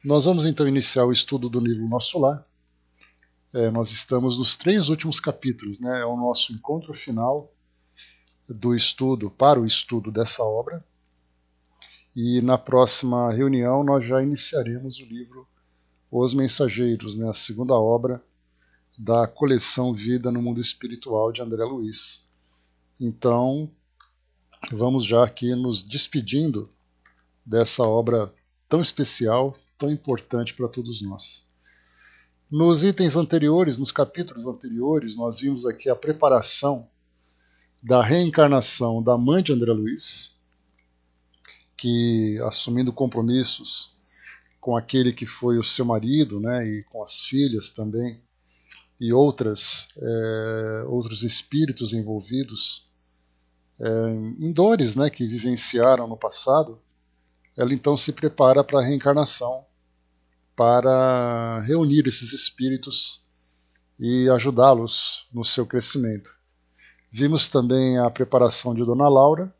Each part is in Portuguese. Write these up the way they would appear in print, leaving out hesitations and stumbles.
Nós vamos então iniciar o estudo do livro Nosso Lar. Nós estamos nos 3 últimos capítulos, né? É o nosso encontro final do estudo, para o estudo dessa obra. E na próxima reunião nós já iniciaremos o livro Os Mensageiros, né? A segunda obra da coleção Vida no Mundo Espiritual de André Luiz. Então, vamos já aqui nos despedindo dessa obra tão especial, tão importante para todos nós. Nos itens anteriores, nos capítulos anteriores, nós vimos aqui a preparação da reencarnação da mãe de André Luiz, que, assumindo compromissos com aquele que foi o seu marido, né, e com as filhas também, e outros espíritos envolvidos em dores, né, que vivenciaram no passado, ela então se prepara para a reencarnação, para reunir esses espíritos e ajudá-los no seu crescimento. Vimos também a preparação de Dona Laura,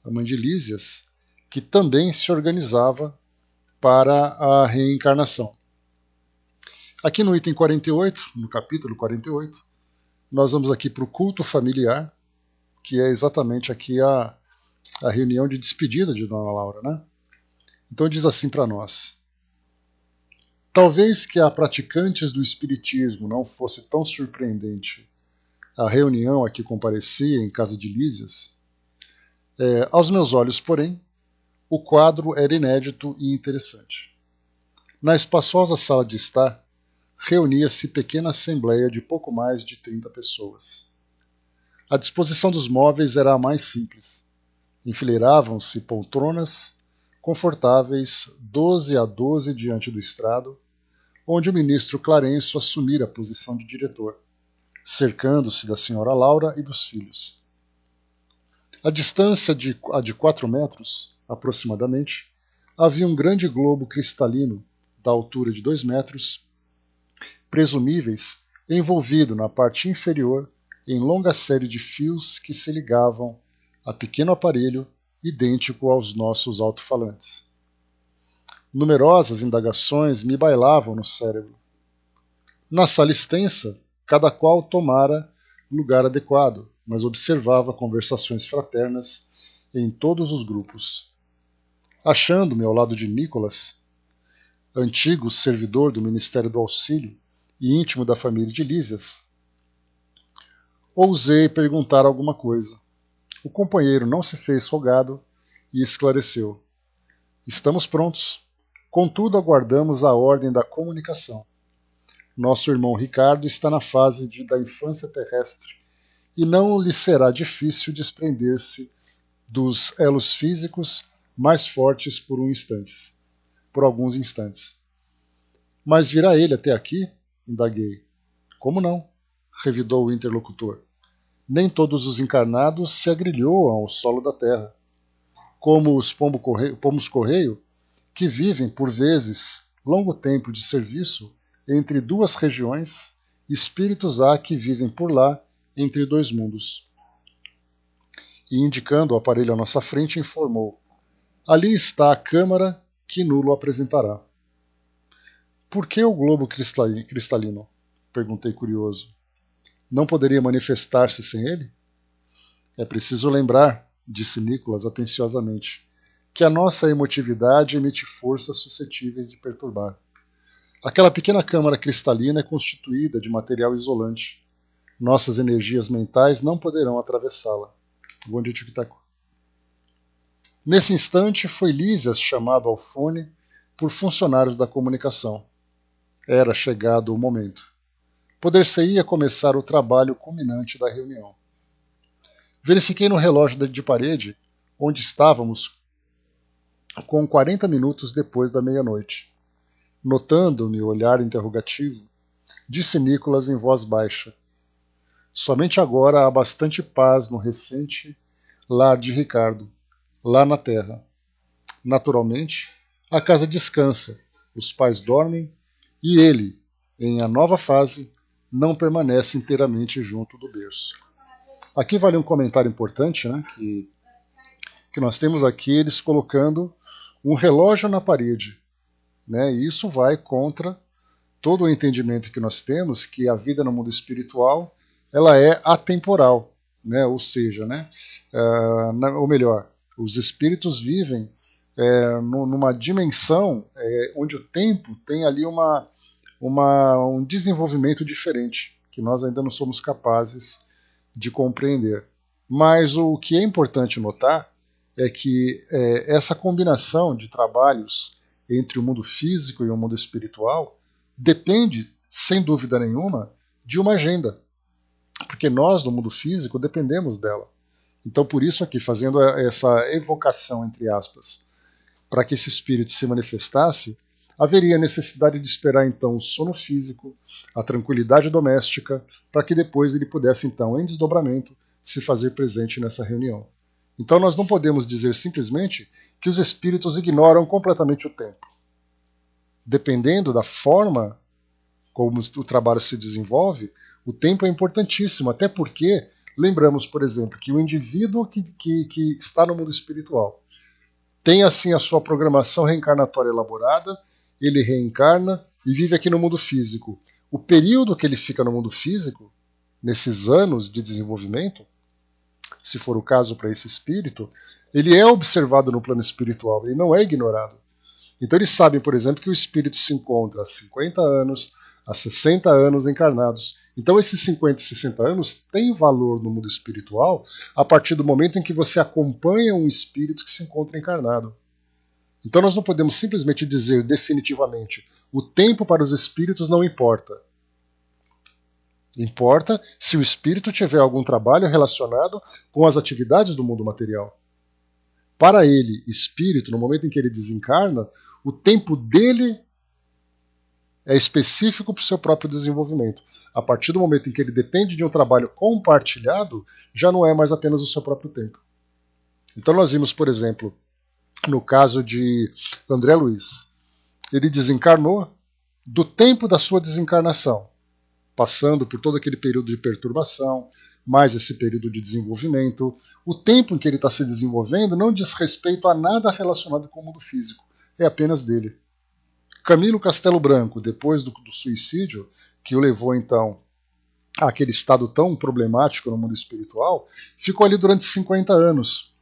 a mãe de Lísias, que também se organizava para a reencarnação. Aqui no item 48, no capítulo 48, nós vamos aqui para o culto familiar, que é exatamente aqui a reunião de despedida de Dona Laura, né? Então diz assim para nós: talvez que a praticantes do espiritismo não fosse tão surpreendente a reunião a que comparecia em casa de Lísias, aos meus olhos, porém, o quadro era inédito e interessante. Na espaçosa sala de estar, reunia-se pequena assembleia de pouco mais de 30 pessoas. A disposição dos móveis era a mais simples. Enfileiravam-se poltronas confortáveis 12 a 12 diante do estrado, onde o ministro Clarencio assumira a posição de diretor, cercando-se da senhora Laura e dos filhos. A distância de 4 metros, aproximadamente, havia um grande globo cristalino, da altura de 2 metros, presumíveis, envolvido na parte inferior em longa série de fios que se ligavam a pequeno aparelho idêntico aos nossos alto-falantes. Numerosas indagações me bailavam no cérebro. Na sala extensa, cada qual tomara lugar adequado, mas observava conversações fraternas em todos os grupos. Achando-me ao lado de Nicolas, antigo servidor do Ministério do Auxílio e íntimo da família de Lísias, ousei perguntar alguma coisa. O companheiro não se fez rogado e esclareceu: estamos prontos, contudo aguardamos a ordem da comunicação. Nosso irmão Ricardo está na fase da infância terrestre e não lhe será difícil desprender-se dos elos físicos mais fortes por alguns instantes. Mas virá ele até aqui? Indaguei. Como não? Revidou o interlocutor. Nem todos os encarnados se agrilhoam ao solo da terra. Como os pomos-correio, que vivem, por vezes, longo tempo de serviço entre 2 regiões, espíritos há que vivem por lá entre 2 mundos. E indicando o aparelho à nossa frente, informou: ali está a câmara que nulo apresentará. Por que o globo cristalino? Perguntei curioso. Não poderia manifestar-se sem ele? É preciso lembrar, disse Nicolas atenciosamente, que a nossa emotividade emite forças suscetíveis de perturbar. Aquela pequena câmara cristalina é constituída de material isolante. Nossas energias mentais não poderão atravessá-la. Nesse instante, foi Lísias chamado ao fone por funcionários da comunicação. Era chegado o momento. Poder-se-ia começar o trabalho culminante da reunião. Verifiquei no relógio de parede, onde estávamos com 40 minutos depois da meia-noite. Notando-me o olhar interrogativo, disse Nicolas em voz baixa: somente agora há bastante paz no recente lar de Ricardo, lá na terra. Naturalmente, a casa descansa, os pais dormem e ele, em a nova fase, não permanece inteiramente junto do berço. Aqui vale um comentário importante, né, que nós temos aqui eles colocando um relógio na parede, né? E isso vai contra todo o entendimento que nós temos que a vida no mundo espiritual ela é atemporal, né? Ou seja, né? Ou melhor, os espíritos vivem numa dimensão onde o tempo tem ali um desenvolvimento diferente, que nós ainda não somos capazes de compreender. Mas o que é importante notar é que essa combinação de trabalhos entre o mundo físico e o mundo espiritual depende, sem dúvida nenhuma, de uma agenda, porque nós, no mundo físico, dependemos dela. Então, por isso aqui, fazendo essa evocação, entre aspas, para que esse espírito se manifestasse, haveria necessidade de esperar, então, o sono físico, a tranquilidade doméstica, para que depois ele pudesse, então, em desdobramento, se fazer presente nessa reunião. Então, nós não podemos dizer simplesmente que os espíritos ignoram completamente o tempo. Dependendo da forma como o trabalho se desenvolve, o tempo é importantíssimo, até porque lembramos, por exemplo, que o indivíduo que está no mundo espiritual tem assim a sua programação reencarnatória elaborada, ele reencarna e vive aqui no mundo físico. O período que ele fica no mundo físico, nesses anos de desenvolvimento, se for o caso para esse espírito, ele é observado no plano espiritual, ele não é ignorado. Então eles sabem, por exemplo, que o espírito se encontra há 50 anos, há 60 anos encarnados. Então esses 50 e 60 anos têm valor no mundo espiritual a partir do momento em que você acompanha um espírito que se encontra encarnado. Então nós não podemos simplesmente dizer definitivamente o tempo para os espíritos não importa. Importa se o espírito tiver algum trabalho relacionado com as atividades do mundo material. Para ele, espírito, no momento em que ele desencarna, o tempo dele é específico para o seu próprio desenvolvimento. A partir do momento em que ele depende de um trabalho compartilhado, já não é mais apenas o seu próprio tempo. Então nós vimos, por exemplo, no caso de André Luiz, ele desencarnou do tempo da sua desencarnação, passando por todo aquele período de perturbação, mais esse período de desenvolvimento. O tempo em que ele está se desenvolvendo não diz respeito a nada relacionado com o mundo físico, é apenas dele. Camilo Castelo Branco, depois do suicídio, que o levou então àquele estado tão problemático no mundo espiritual, ficou ali durante 50 anos.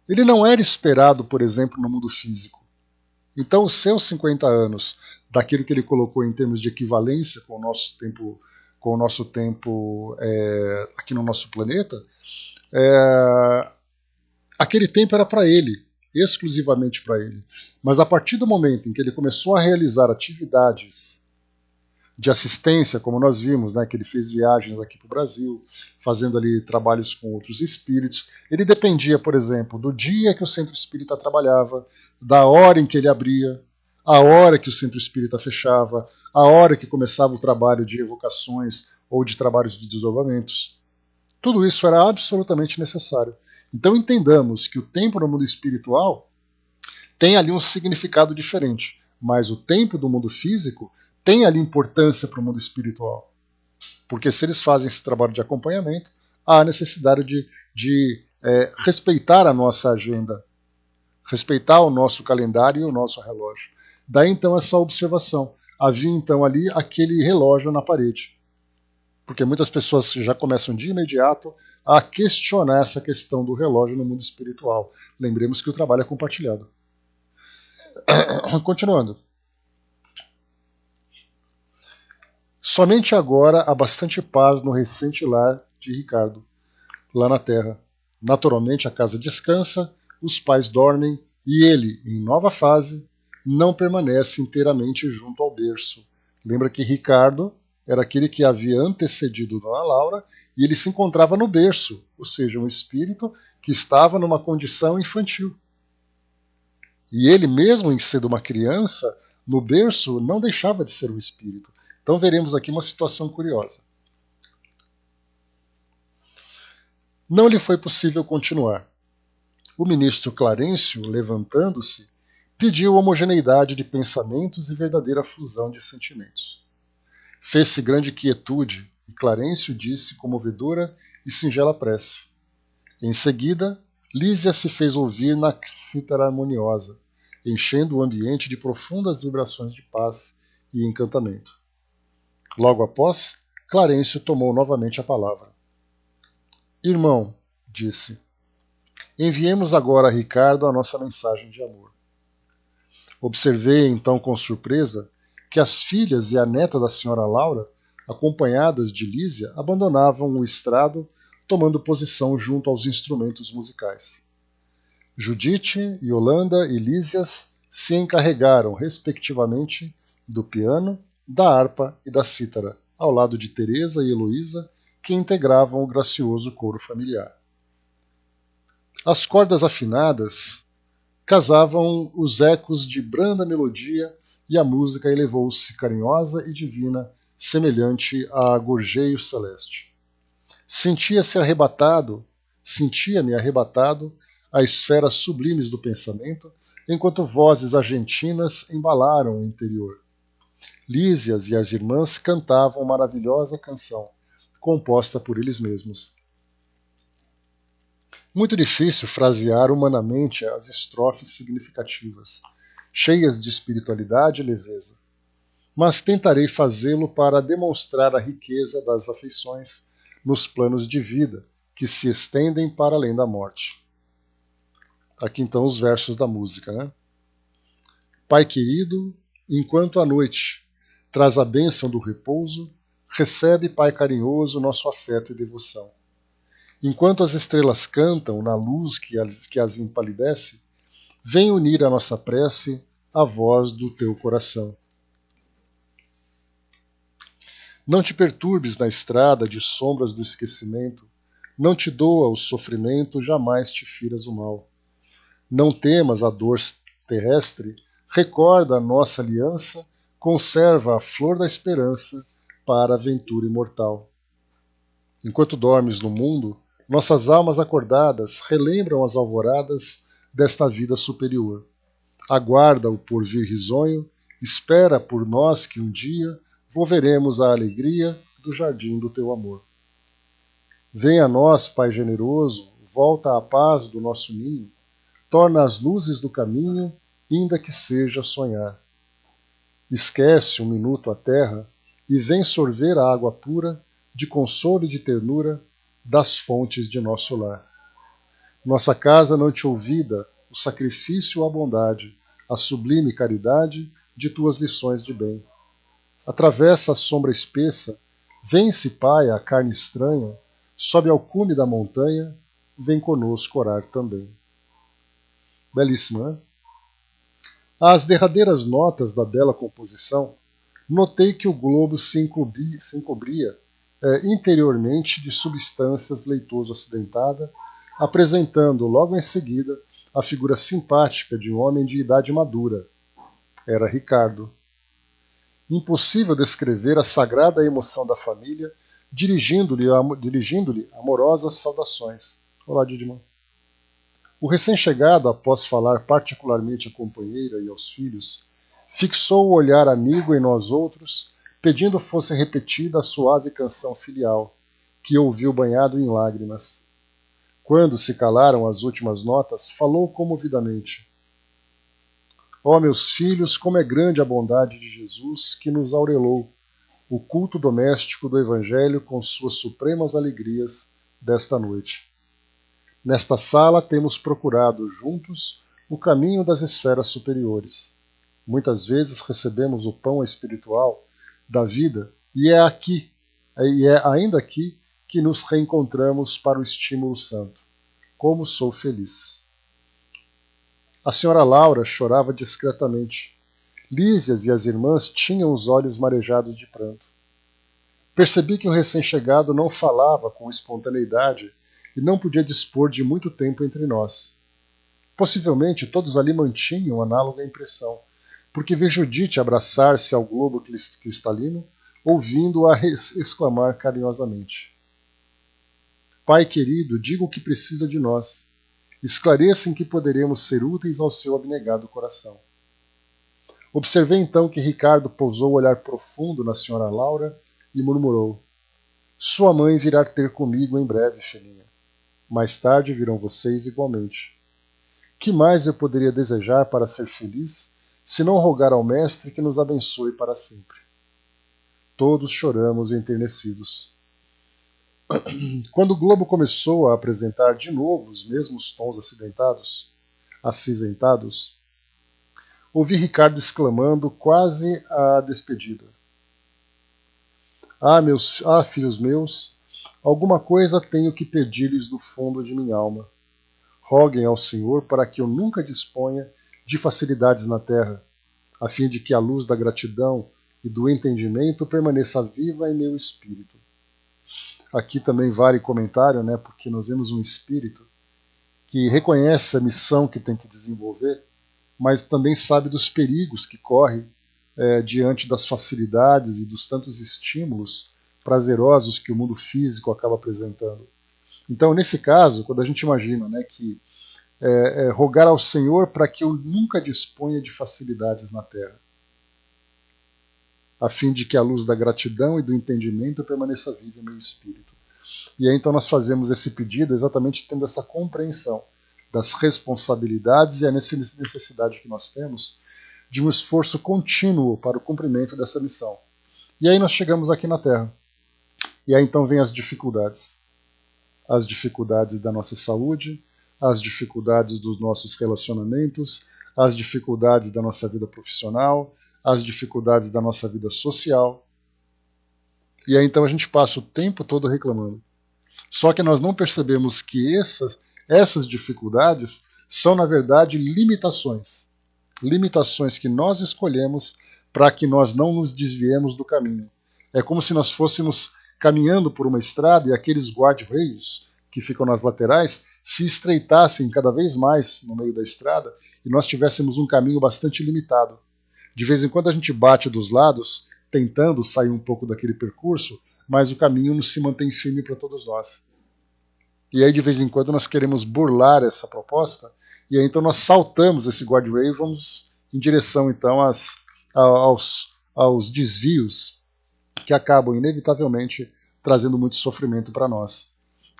Ele não era esperado, por exemplo, no mundo físico. Então, os seus 50 anos, daquilo que ele colocou em termos de equivalência com o nosso tempo aqui no nosso planeta, aquele tempo era para ele, exclusivamente para ele. Mas a partir do momento em que ele começou a realizar atividades de assistência, como nós vimos, né, que ele fez viagens aqui para o Brasil, fazendo ali trabalhos com outros espíritos, ele dependia, por exemplo, do dia que o centro espírita trabalhava, da hora em que ele abria, a hora que o centro espírita fechava, a hora que começava o trabalho de evocações ou de trabalhos de desdobramentos. Tudo isso era absolutamente necessário. Então entendamos que o tempo no mundo espiritual tem ali um significado diferente, mas o tempo do mundo físico tem ali importância para o mundo espiritual. Porque se eles fazem esse trabalho de acompanhamento, há a necessidade de respeitar a nossa agenda, respeitar o nosso calendário e o nosso relógio. Daí então essa observação. Havia então ali aquele relógio na parede. Porque muitas pessoas já começam de imediato a questionar essa questão do relógio no mundo espiritual. Lembremos que o trabalho é compartilhado. Continuando. Somente agora há bastante paz no recente lar de Ricardo, lá na Terra. Naturalmente a casa descansa, os pais dormem e ele, em nova fase, não permanece inteiramente junto ao berço. Lembra que Ricardo era aquele que havia antecedido Dona Laura e ele se encontrava no berço, ou seja, um espírito que estava numa condição infantil. E ele, mesmo em sendo uma criança, no berço não deixava de ser um espírito. Então veremos aqui uma situação curiosa. Não lhe foi possível continuar. O ministro Clarencio, levantando-se, pediu homogeneidade de pensamentos e verdadeira fusão de sentimentos. Fez-se grande quietude e Clarencio disse comovedora e singela prece. Em seguida, Lísia se fez ouvir na cítara harmoniosa. enchendo o ambiente de profundas vibrações de paz e encantamento. Logo após, Clarencio tomou novamente a palavra. Irmão, disse, enviemos agora a Ricardo a nossa mensagem de amor. Observei então com surpresa que as filhas e a neta da senhora Laura, acompanhadas de Lísia, abandonavam o estrado, tomando posição junto aos instrumentos musicais. Judite, Yolanda e Lísias se encarregaram, respectivamente, do piano, da harpa e da cítara, ao lado de Teresa e Heloísa, que integravam o gracioso coro familiar. As cordas afinadas casavam os ecos de branda melodia e a música elevou-se carinhosa e divina, semelhante a gorjeio celeste. Sentia-me arrebatado a esferas sublimes do pensamento, enquanto vozes argentinas embalaram o interior. Lísias e as irmãs cantavam maravilhosa canção, composta por eles mesmos. Muito difícil frasear humanamente as estrofes significativas, cheias de espiritualidade e leveza, mas tentarei fazê-lo para demonstrar a riqueza das afeições nos planos de vida que se estendem para além da morte. Aqui então os versos da música, né? Pai querido, enquanto a noite traz a bênção do repouso, recebe, Pai carinhoso, nosso afeto e devoção. Enquanto as estrelas cantam na luz que as empalidece, vem unir a nossa prece à voz do teu coração. Não te perturbes na estrada de sombras do esquecimento, não te doa o sofrimento, jamais te firas o mal. Não temas a dor terrestre, recorda a nossa aliança, conserva a flor da esperança para a aventura imortal. Enquanto dormes no mundo, nossas almas acordadas relembram as alvoradas desta vida superior. Aguarda o porvir risonho, espera por nós que um dia volveremos à alegria do jardim do teu amor. Vem a nós, Pai generoso, volta à paz do nosso ninho, torna as luzes do caminho, ainda que seja sonhar. Esquece um minuto a terra e vem sorver a água pura de consolo e de ternura das fontes de nosso lar. Nossa casa não te olvida o sacrifício ou a bondade, a sublime caridade de tuas lições de bem. Atravessa a sombra espessa, vence, Pai, a carne estranha, sobe ao cume da montanha, vem conosco orar também. Belíssimo, né? Às derradeiras notas da bela composição, notei que o globo se encobria interiormente de substâncias leitoso-acidentada, apresentando logo em seguida a figura simpática de um homem de idade madura. Era Ricardo. Impossível descrever a sagrada emoção da família, dirigindo-lhe amorosas saudações. Olá, Didimão. O recém-chegado, após falar particularmente à companheira e aos filhos, fixou o olhar amigo em nós outros, pedindo fosse repetida a suave canção filial, que ouviu banhado em lágrimas. Quando se calaram as últimas notas, falou comovidamente. Ó meus filhos, como é grande a bondade de Jesus que nos aurelou o culto doméstico do Evangelho com suas supremas alegrias desta noite. Nesta sala temos procurado juntos o caminho das esferas superiores. Muitas vezes recebemos o pão espiritual da vida e é ainda aqui que nos reencontramos para o estímulo santo. Como sou feliz! A senhora Laura chorava discretamente. Lísias e as irmãs tinham os olhos marejados de pranto. Percebi que o recém-chegado não falava com espontaneidade e não podia dispor de muito tempo entre nós. Possivelmente todos ali mantinham análoga impressão, porque vi Judite abraçar-se ao globo cristalino, ouvindo-a exclamar carinhosamente. Pai querido, diga o que precisa de nós. Esclareça em que poderemos ser úteis ao seu abnegado coração. Observei então que Ricardo pousou o olhar profundo na senhora Laura e murmurou. Sua mãe virá ter comigo em breve, filhinha. Mais tarde virão vocês igualmente. Que mais eu poderia desejar para ser feliz, se não rogar ao Mestre que nos abençoe para sempre? Todos choramos enternecidos. Quando o globo começou a apresentar de novo os mesmos tons acinzentados, ouvi Ricardo exclamando quase à despedida. Filhos meus, alguma coisa tenho que pedir-lhes do fundo de minha alma. Roguem ao Senhor para que eu nunca disponha de facilidades na terra, a fim de que a luz da gratidão e do entendimento permaneça viva em meu espírito. Aqui também vale comentário, né, porque nós vemos um espírito que reconhece a missão que tem que desenvolver, mas também sabe dos perigos que corre diante das facilidades e dos tantos estímulos prazerosos que o mundo físico acaba apresentando. Então, nesse caso, quando a gente imagina, né, que rogar ao Senhor para que eu nunca disponha de facilidades na terra, a fim de que a luz da gratidão e do entendimento permaneça viva em meu espírito. E aí então nós fazemos esse pedido exatamente tendo essa compreensão das responsabilidades e a necessidade que nós temos de um esforço contínuo para o cumprimento dessa missão. E aí nós chegamos aqui na Terra. E aí então vem as dificuldades. As dificuldades da nossa saúde, as dificuldades dos nossos relacionamentos, as dificuldades da nossa vida profissional, as dificuldades da nossa vida social. E aí então a gente passa o tempo todo reclamando. Só que nós não percebemos que essas dificuldades são, na verdade, limitações. Limitações que nós escolhemos para que nós não nos desviemos do caminho. É como se nós fôssemos caminhando por uma estrada e aqueles guarda-reios que ficam nas laterais se estreitassem cada vez mais no meio da estrada e nós tivéssemos um caminho bastante limitado. De vez em quando a gente bate dos lados, tentando sair um pouco daquele percurso, mas o caminho não se mantém firme para todos nós. E aí, de vez em quando, nós queremos burlar essa proposta, e aí então nós saltamos esse guardrail e vamos em direção então aos desvios que acabam inevitavelmente trazendo muito sofrimento para nós.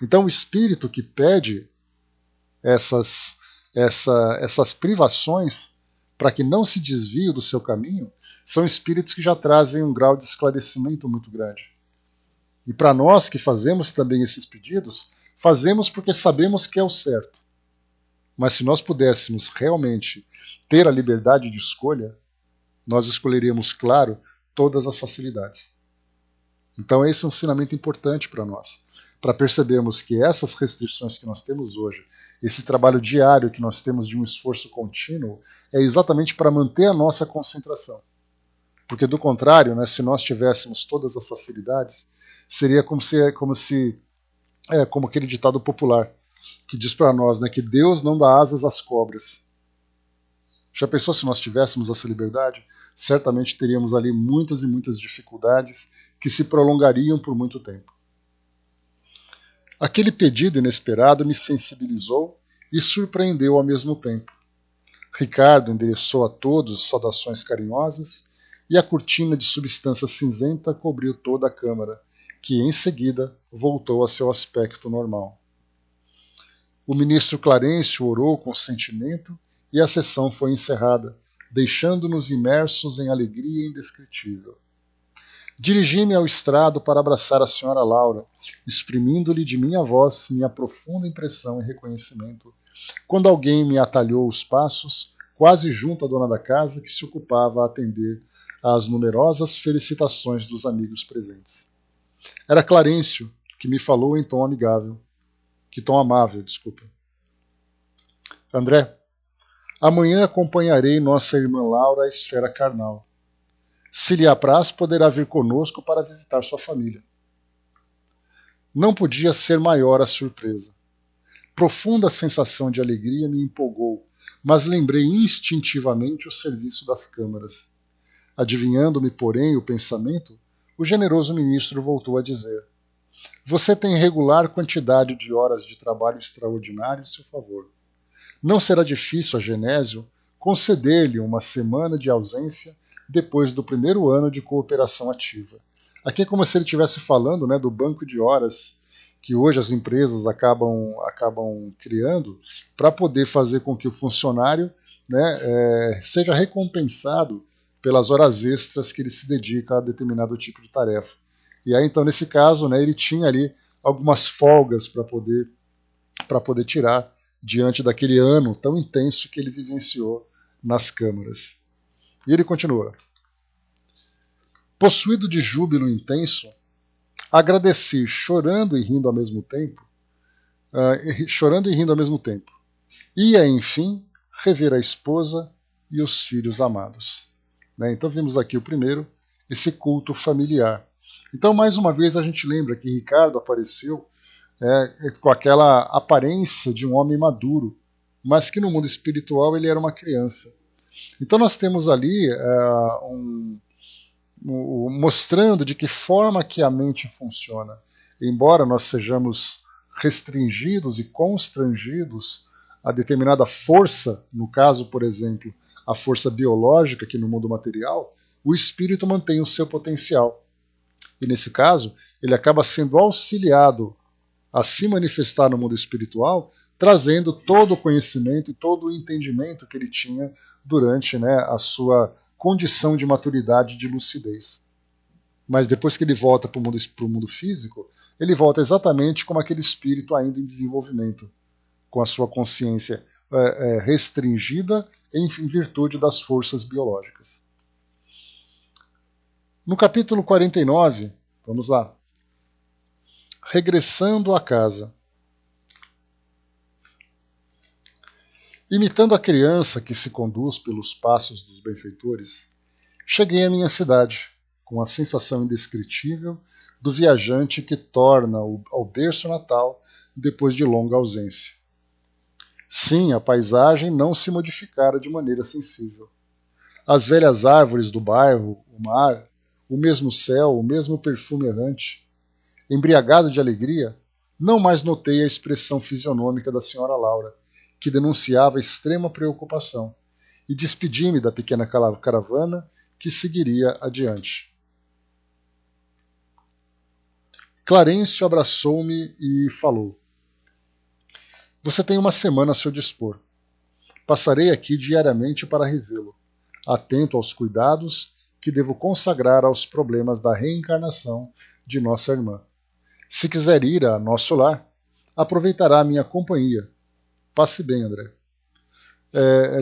Então o espírito que pede essas privações para que não se desvie do seu caminho são espíritos que já trazem um grau de esclarecimento muito grande. E para nós que fazemos também esses pedidos, fazemos porque sabemos que é o certo. Mas se nós pudéssemos realmente ter a liberdade de escolha, nós escolheríamos, claro, todas as facilidades. Então esse é um ensinamento importante para nós, para percebermos que essas restrições que nós temos hoje, esse trabalho diário que nós temos de um esforço contínuo, é exatamente para manter a nossa concentração. Porque do contrário, né, se nós tivéssemos todas as facilidades, seria como aquele ditado popular que diz para nós, né, que Deus não dá asas às cobras. Já pensou se nós tivéssemos essa liberdade? Certamente teríamos ali muitas e muitas dificuldades que se prolongariam por muito tempo. Aquele pedido inesperado me sensibilizou e surpreendeu ao mesmo tempo. Ricardo endereçou a todos saudações carinhosas e a cortina de substância cinzenta cobriu toda a câmara, que em seguida voltou a seu aspecto normal. O ministro Clarencio orou com sentimento e a sessão foi encerrada, deixando-nos imersos em alegria indescritível. Dirigi-me ao estrado para abraçar a senhora Laura, exprimindo-lhe de minha voz minha profunda impressão e reconhecimento, quando alguém me atalhou os passos, quase junto à dona da casa, que se ocupava a atender às numerosas felicitações dos amigos presentes. Era Clarencio, que me falou em tom amável. André, amanhã acompanharei nossa irmã Laura à esfera carnal. Se lhe apraz, poderá vir conosco para visitar sua família. Não podia ser maior a surpresa. Profunda sensação de alegria me empolgou, mas lembrei instintivamente o serviço das câmaras. Adivinhando-me, porém, o pensamento, o generoso ministro voltou a dizer: você tem regular quantidade de horas de trabalho extraordinário em seu favor. Não será difícil a Genésio conceder-lhe uma semana de ausência depois do primeiro ano de cooperação ativa. Aqui é como se ele estivesse falando, né, do banco de horas que hoje as empresas acabam criando para poder fazer com que o funcionário, né, seja recompensado pelas horas extras que ele se dedica a determinado tipo de tarefa. E aí, então, nesse caso, né, ele tinha ali algumas folgas para poder tirar diante daquele ano tão intenso que ele vivenciou nas câmaras. E ele continua. Possuído de júbilo intenso, agradeci chorando e rindo ao mesmo tempo, Ia, enfim, rever a esposa e os filhos amados. Né? Então vimos aqui o primeiro, esse culto familiar. Então, mais uma vez, a gente lembra que Ricardo apareceu com aquela aparência de um homem maduro, mas que no mundo espiritual ele era uma criança. Então nós temos ali mostrando de que forma que a mente funciona. Embora nós sejamos restringidos e constrangidos a determinada força, no caso, por exemplo, a força biológica aqui no mundo material, o espírito mantém o seu potencial. E nesse caso, ele acaba sendo auxiliado a se manifestar no mundo espiritual, trazendo todo o conhecimento e todo o entendimento que ele tinha durante, né, a sua condição de maturidade e de lucidez. Mas depois que ele volta para o mundo físico, ele volta exatamente como aquele espírito ainda em desenvolvimento, com a sua consciência restringida em virtude das forças biológicas. No capítulo 49, vamos lá. Regressando à casa. Imitando a criança que se conduz pelos passos dos benfeitores, cheguei à minha cidade, com a sensação indescritível do viajante que torna ao berço natal depois de longa ausência. Sim, a paisagem não se modificara de maneira sensível. As velhas árvores do bairro, o mar, o mesmo céu, o mesmo perfume errante. Embriagado de alegria, não mais notei a expressão fisionômica da senhora Laura, que denunciava extrema preocupação, e despedi-me da pequena caravana que seguiria adiante. Clarencio abraçou-me e falou. Você tem uma semana a seu dispor. Passarei aqui diariamente para revê-lo, atento aos cuidados que devo consagrar aos problemas da reencarnação de nossa irmã. Se quiser ir a nosso lar, aproveitará a minha companhia. Passe bem, André.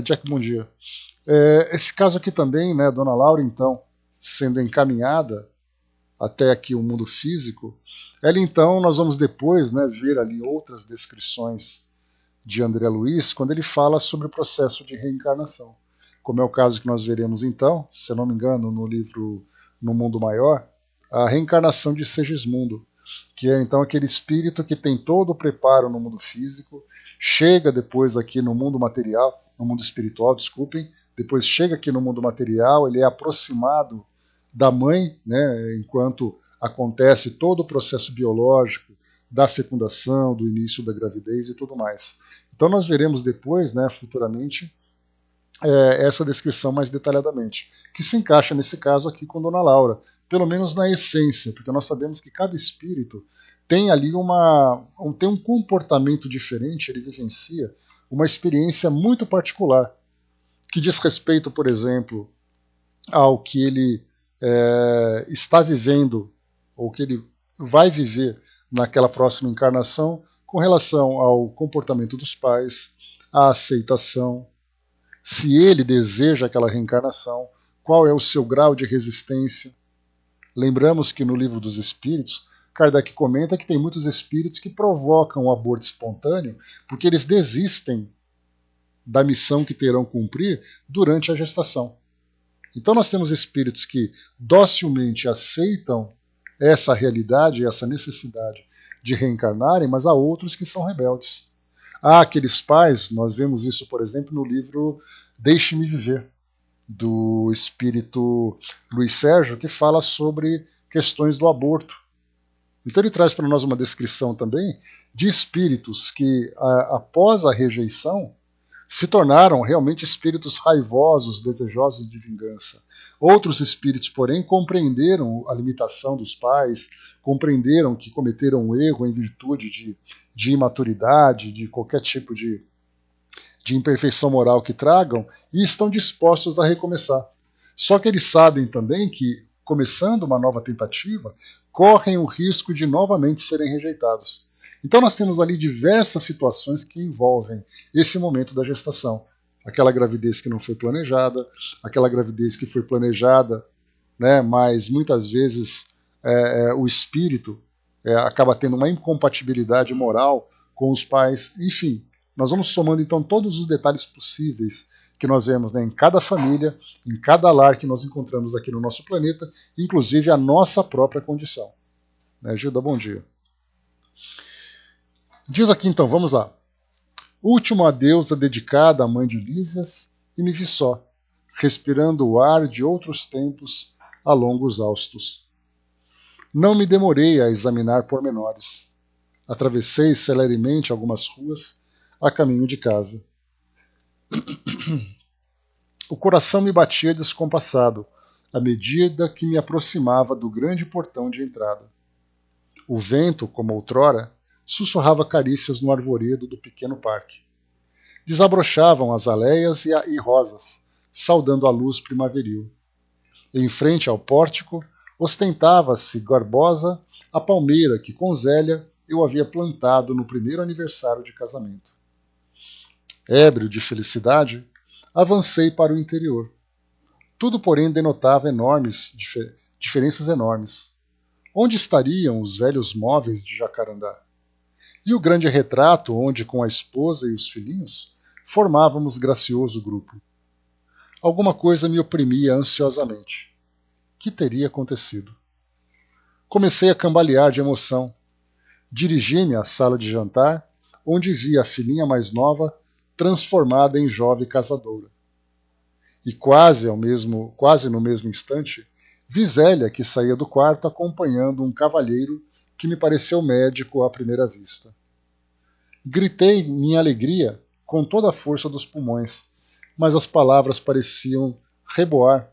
Jack, bom dia. Esse caso aqui também, né, Dona Laura, então, sendo encaminhada até aqui o mundo físico, ela então, nós vamos depois, né, ver ali outras descrições de André Luiz, quando ele fala sobre o processo de reencarnação. Como é o caso que nós veremos então, se eu não me engano, no livro No Mundo Maior, a reencarnação de Segismundo, que é então aquele espírito que tem todo o preparo no mundo físico, chega depois aqui no mundo material, no mundo espiritual, desculpem, depois chega aqui no mundo material, ele é aproximado da mãe, né, enquanto acontece todo o processo biológico da fecundação, do início da gravidez e tudo mais. Então nós veremos depois, né, futuramente, essa descrição mais detalhadamente, que se encaixa nesse caso aqui com Dona Laura, pelo menos na essência, porque nós sabemos que cada espírito tem ali tem um comportamento diferente, ele vivencia uma experiência muito particular, que diz respeito, por exemplo, ao que ele está vivendo, ou que ele vai viver naquela próxima encarnação, com relação ao comportamento dos pais, à aceitação, se ele deseja aquela reencarnação, qual é o seu grau de resistência. Lembramos que no Livro dos Espíritos, Kardec comenta que tem muitos espíritos que provocam o aborto espontâneo porque eles desistem da missão que terão cumprir durante a gestação. Então nós temos espíritos que docilmente aceitam essa realidade, essa necessidade de reencarnarem, mas há outros que são rebeldes. Há aqueles pais, nós vemos isso, por exemplo, no livro Deixe-me Viver, do espírito Luiz Sérgio, que fala sobre questões do aborto. Então ele traz para nós uma descrição também de espíritos que, após a rejeição, Se tornaram realmente espíritos raivosos, desejosos de vingança. Outros espíritos, porém, compreenderam a limitação dos pais, compreenderam que cometeram um erro em virtude de imaturidade, de qualquer tipo de imperfeição moral que tragam, e estão dispostos a recomeçar. Só que eles sabem também que, começando uma nova tentativa, correm o risco de novamente serem rejeitados. Então nós temos ali diversas situações que envolvem esse momento da gestação. Aquela gravidez que não foi planejada, aquela gravidez que foi planejada, né, mas muitas vezes o espírito acaba tendo uma incompatibilidade moral com os pais. Enfim, nós vamos somando então todos os detalhes possíveis que nós vemos, né, em cada família, em cada lar que nós encontramos aqui no nosso planeta, inclusive a nossa própria condição. Né, Gilda, bom dia. Diz aqui então, vamos lá. Último adeus dedicado à mãe de Lísias, e me vi só, respirando o ar de outros tempos a longos haustos. Não me demorei a examinar pormenores. Atravessei celeremente algumas ruas a caminho de casa. O coração me batia descompassado, à medida que me aproximava do grande portão de entrada. O vento, como outrora, sussurrava carícias no arvoredo do pequeno parque. Desabrochavam azaleias e rosas, saudando a luz primaveril. Em frente ao pórtico, ostentava-se garbosa a palmeira que, com Zélia, eu havia plantado no primeiro aniversário de casamento. Ébrio de felicidade, avancei para o interior. Tudo, porém, denotava diferenças enormes. Onde estariam os velhos móveis de Jacarandá? E o grande retrato onde, com a esposa e os filhinhos, formávamos gracioso grupo. Alguma coisa me oprimia ansiosamente. Que teria acontecido? Comecei a cambalear de emoção. Dirigi-me à sala de jantar, onde vi a filhinha mais nova transformada em jovem casadora. E quase no mesmo instante, vi Zélia que saía do quarto acompanhando um cavalheiro que me pareceu médico à primeira vista. Gritei minha alegria com toda a força dos pulmões, mas as palavras pareciam reboar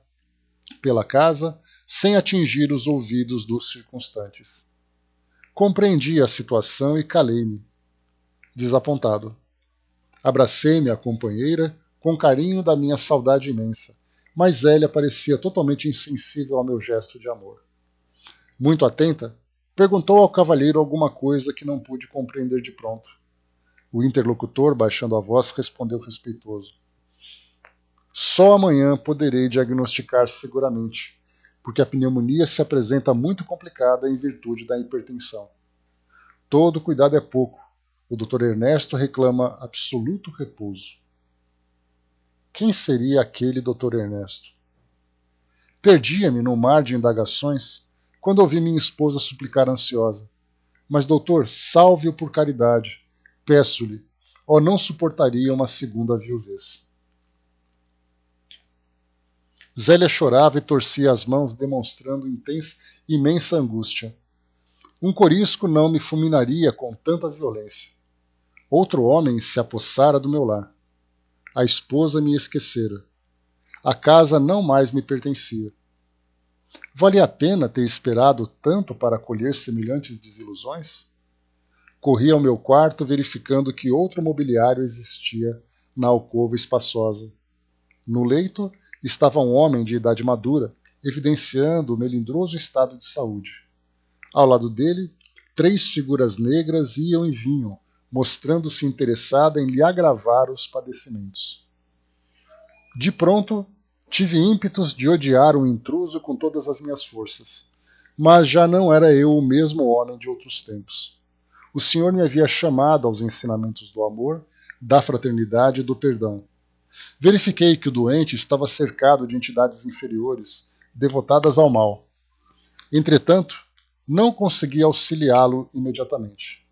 pela casa sem atingir os ouvidos dos circunstantes. Compreendi a situação e calei-me, desapontado. Abracei minha companheira com carinho da minha saudade imensa, mas Zélia parecia totalmente insensível ao meu gesto de amor. Muito atenta, perguntou ao cavalheiro alguma coisa que não pude compreender de pronto. O interlocutor, baixando a voz, respondeu respeitoso. Só amanhã poderei diagnosticar seguramente, porque a pneumonia se apresenta muito complicada em virtude da hipertensão. Todo cuidado é pouco. O Dr. Ernesto reclama absoluto repouso. Quem seria aquele Dr. Ernesto? Perdia-me no mar de indagações quando ouvi minha esposa suplicar ansiosa. Mas, doutor, salve-o por caridade. Peço-lhe, ou não suportaria uma segunda viuvez. Zélia chorava e torcia as mãos, demonstrando imensa angústia. Um corisco não me fulminaria com tanta violência. Outro homem se apossara do meu lar. A esposa me esquecera. A casa não mais me pertencia. Valia a pena ter esperado tanto para colher semelhantes desilusões? Corri ao meu quarto, verificando que outro mobiliário existia na alcova espaçosa. No leito estava um homem de idade madura, evidenciando o melindroso estado de saúde. Ao lado dele, 3 figuras negras iam e vinham, mostrando-se interessada em lhe agravar os padecimentos. De pronto, tive ímpetos de odiar o intruso com todas as minhas forças, mas já não era eu o mesmo homem de outros tempos. O Senhor me havia chamado aos ensinamentos do amor, da fraternidade e do perdão. Verifiquei que o doente estava cercado de entidades inferiores, devotadas ao mal. Entretanto, não consegui auxiliá-lo imediatamente.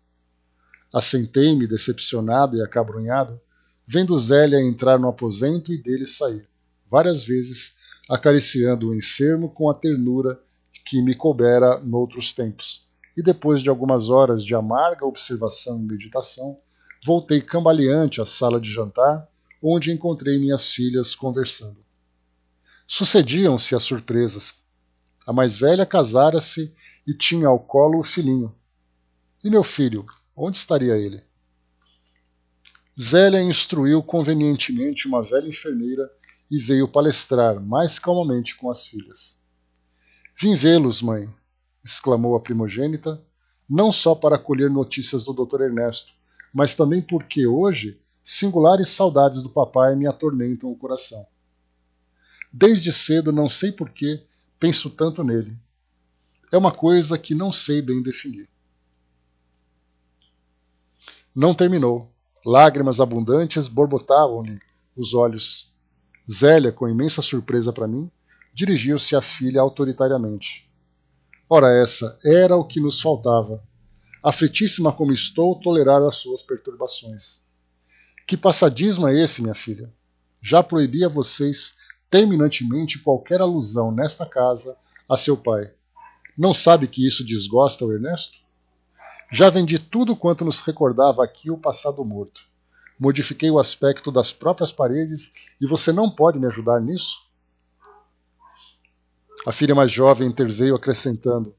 Assentei-me decepcionado e acabrunhado, vendo Zélia entrar no aposento e dele sair, várias vezes acariciando o enfermo com a ternura que me coubera noutros tempos, e depois de algumas horas de amarga observação e meditação, voltei cambaleante à sala de jantar, onde encontrei minhas filhas conversando. Sucediam-se as surpresas. A mais velha casara-se e tinha ao colo o filhinho. E meu filho, onde estaria ele? Zélia instruiu convenientemente uma velha enfermeira e veio palestrar mais calmamente com as filhas. Vim vê-los, mãe, exclamou a primogênita, não só para colher notícias do Dr. Ernesto, mas também porque hoje singulares saudades do papai me atormentam o coração. Desde cedo, não sei por que, penso tanto nele. É uma coisa que não sei bem definir. Não terminou. Lágrimas abundantes borbotavam-lhe os olhos. Zélia, com imensa surpresa para mim, dirigiu-se à filha autoritariamente. Ora essa, era o que nos faltava. Aflitíssima como estou, tolerar as suas perturbações. Que passadismo é esse, minha filha? Já proibi a vocês terminantemente qualquer alusão nesta casa a seu pai. Não sabe que isso desgosta o Ernesto? Já vendi tudo quanto nos recordava aqui o passado morto. Modifiquei o aspecto das próprias paredes e você não pode me ajudar nisso? A filha mais jovem interveio acrescentando: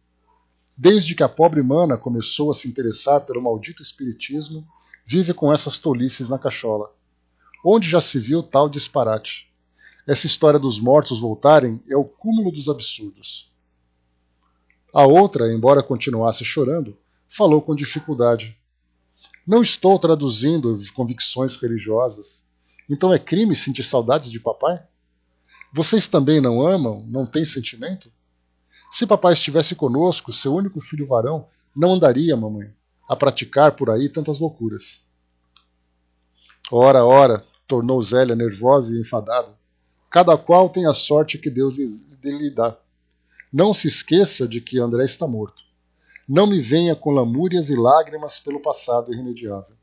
desde que a pobre mana começou a se interessar pelo maldito espiritismo, vive com essas tolices na cachola. Onde já se viu tal disparate? Essa história dos mortos voltarem é o cúmulo dos absurdos. A outra, embora continuasse chorando, falou com dificuldade. Não estou traduzindo convicções religiosas. Então é crime sentir saudades de papai? Vocês também não amam, não têm sentimento? Se papai estivesse conosco, seu único filho varão, não andaria, mamãe, a praticar por aí tantas loucuras. Ora, ora, tornou Zélia nervosa e enfadada. Cada qual tem a sorte que Deus lhe dá. Não se esqueça de que André está morto. Não me venha com lamúrias e lágrimas pelo passado irremediável.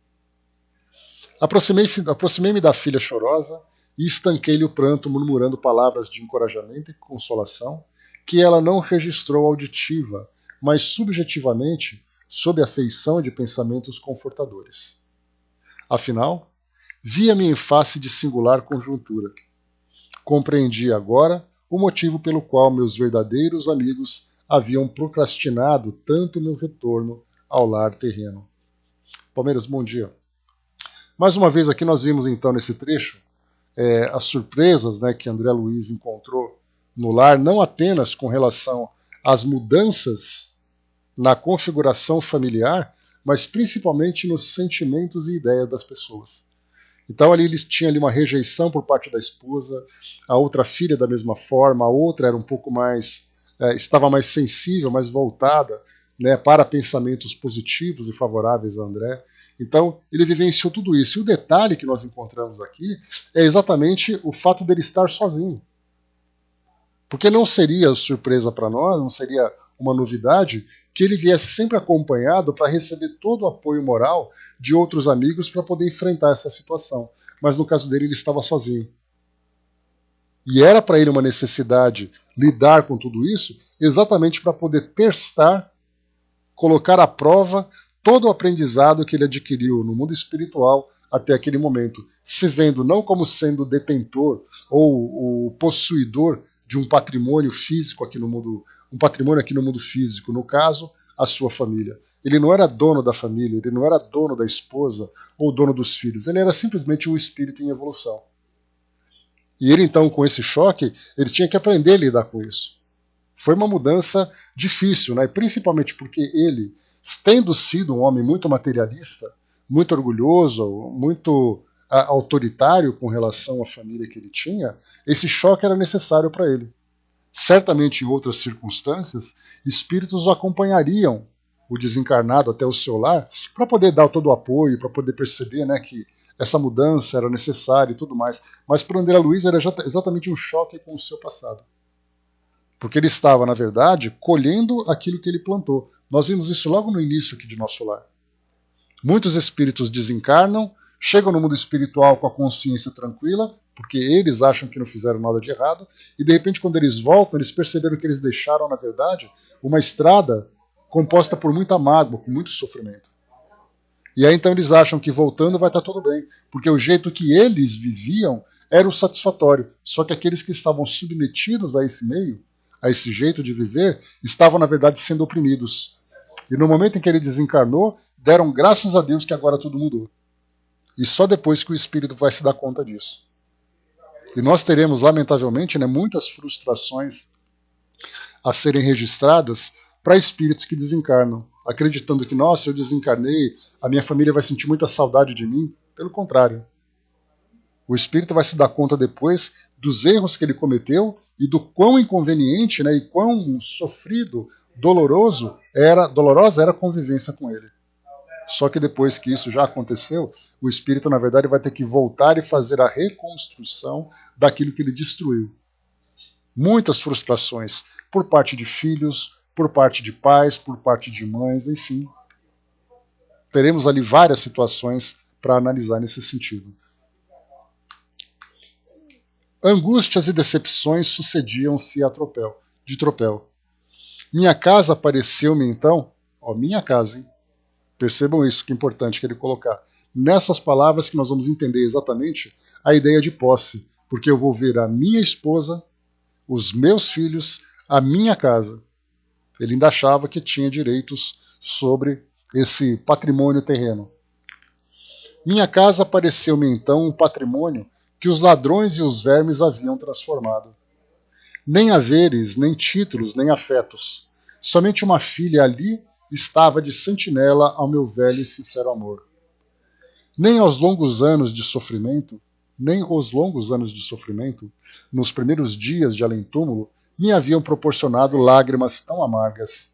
Aproximei-me da filha chorosa e estanquei-lhe o pranto, murmurando palavras de encorajamento e consolação que ela não registrou auditiva, mas subjetivamente sob a feição de pensamentos confortadores. Afinal, via-me em face de singular conjuntura. Compreendi agora o motivo pelo qual meus verdadeiros amigos haviam procrastinado tanto meu retorno ao lar terreno. Palmeiras, bom dia. Mais uma vez aqui nós vimos então nesse trecho as surpresas, né, que André Luiz encontrou no lar, não apenas com relação às mudanças na configuração familiar, mas principalmente nos sentimentos e ideias das pessoas. Então ali eles tinham ali uma rejeição por parte da esposa, a outra filha da mesma forma, a outra era um pouco mais, estava mais sensível, mais voltada, né, para pensamentos positivos e favoráveis a André. Então ele vivenciou tudo isso. E o detalhe que nós encontramos aqui é exatamente o fato dele estar sozinho. Porque não seria surpresa para nós, não seria uma novidade que ele viesse sempre acompanhado para receber todo o apoio moral de outros amigos para poder enfrentar essa situação. Mas no caso dele, ele estava sozinho. E era para ele uma necessidade lidar com tudo isso exatamente para poder testar, colocar à prova todo o aprendizado que ele adquiriu no mundo espiritual até aquele momento, se vendo não como sendo detentor ou o possuidor de um patrimônio físico aqui no mundo, um patrimônio aqui no mundo físico, no caso, a sua família. Ele não era dono da família, ele não era dono da esposa ou dono dos filhos, ele era simplesmente um espírito em evolução. E ele então, com esse choque, ele tinha que aprender a lidar com isso. Foi uma mudança difícil, né? Principalmente porque ele, tendo sido um homem muito materialista, muito orgulhoso, muito autoritário com relação à família que ele tinha, esse choque era necessário para ele. Certamente, em outras circunstâncias, espíritos o acompanhariam, o desencarnado, até o seu lar, para poder dar todo o apoio, para poder perceber, né, que essa mudança era necessária e tudo mais. Mas para André Luiz era exatamente um choque com o seu passado. Porque ele estava, na verdade, colhendo aquilo que ele plantou. Nós vimos isso logo no início aqui de Nosso Lar. Muitos espíritos desencarnam, chegam no mundo espiritual com a consciência tranquila, porque eles acham que não fizeram nada de errado, e de repente quando eles voltam, eles perceberam que eles deixaram, na verdade, uma estrada composta por muita mágoa, com muito sofrimento. E aí então eles acham que voltando vai estar tudo bem, porque o jeito que eles viviam era o satisfatório. Só que aqueles que estavam submetidos a esse meio, a esse jeito de viver, estavam na verdade sendo oprimidos. E no momento em que ele desencarnou, deram graças a Deus que agora tudo mudou. E só depois que o espírito vai se dar conta disso. E nós teremos, lamentavelmente, muitas frustrações a serem registradas para espíritos que desencarnam, acreditando que, nossa, eu desencarnei, a minha família vai sentir muita saudade de mim. Pelo contrário. O espírito vai se dar conta depois dos erros que ele cometeu e do quão inconveniente, e quão sofrido, dolorosa era a convivência com ele. Só que depois que isso já aconteceu, o espírito, na verdade, vai ter que voltar e fazer a reconstrução daquilo que ele destruiu. Muitas frustrações por parte de filhos, por parte de pais, por parte de mães, enfim. Teremos ali várias situações para analisar nesse sentido. Angústias e decepções sucediam-se de tropel. Minha casa apareceu-me então, minha casa, hein? Percebam isso, que é importante que ele colocar. Nessas palavras que nós vamos entender exatamente a ideia de posse, porque eu vou ver a minha esposa, os meus filhos, a minha casa. Ele ainda achava que tinha direitos sobre esse patrimônio terreno. Minha casa pareceu-me então um patrimônio que os ladrões e os vermes haviam transformado. Nem haveres, nem títulos, nem afetos. Somente uma filha ali estava de sentinela ao meu velho e sincero amor. Nem os longos anos de sofrimento, nos primeiros dias de além-túmulo, me haviam proporcionado lágrimas tão amargas.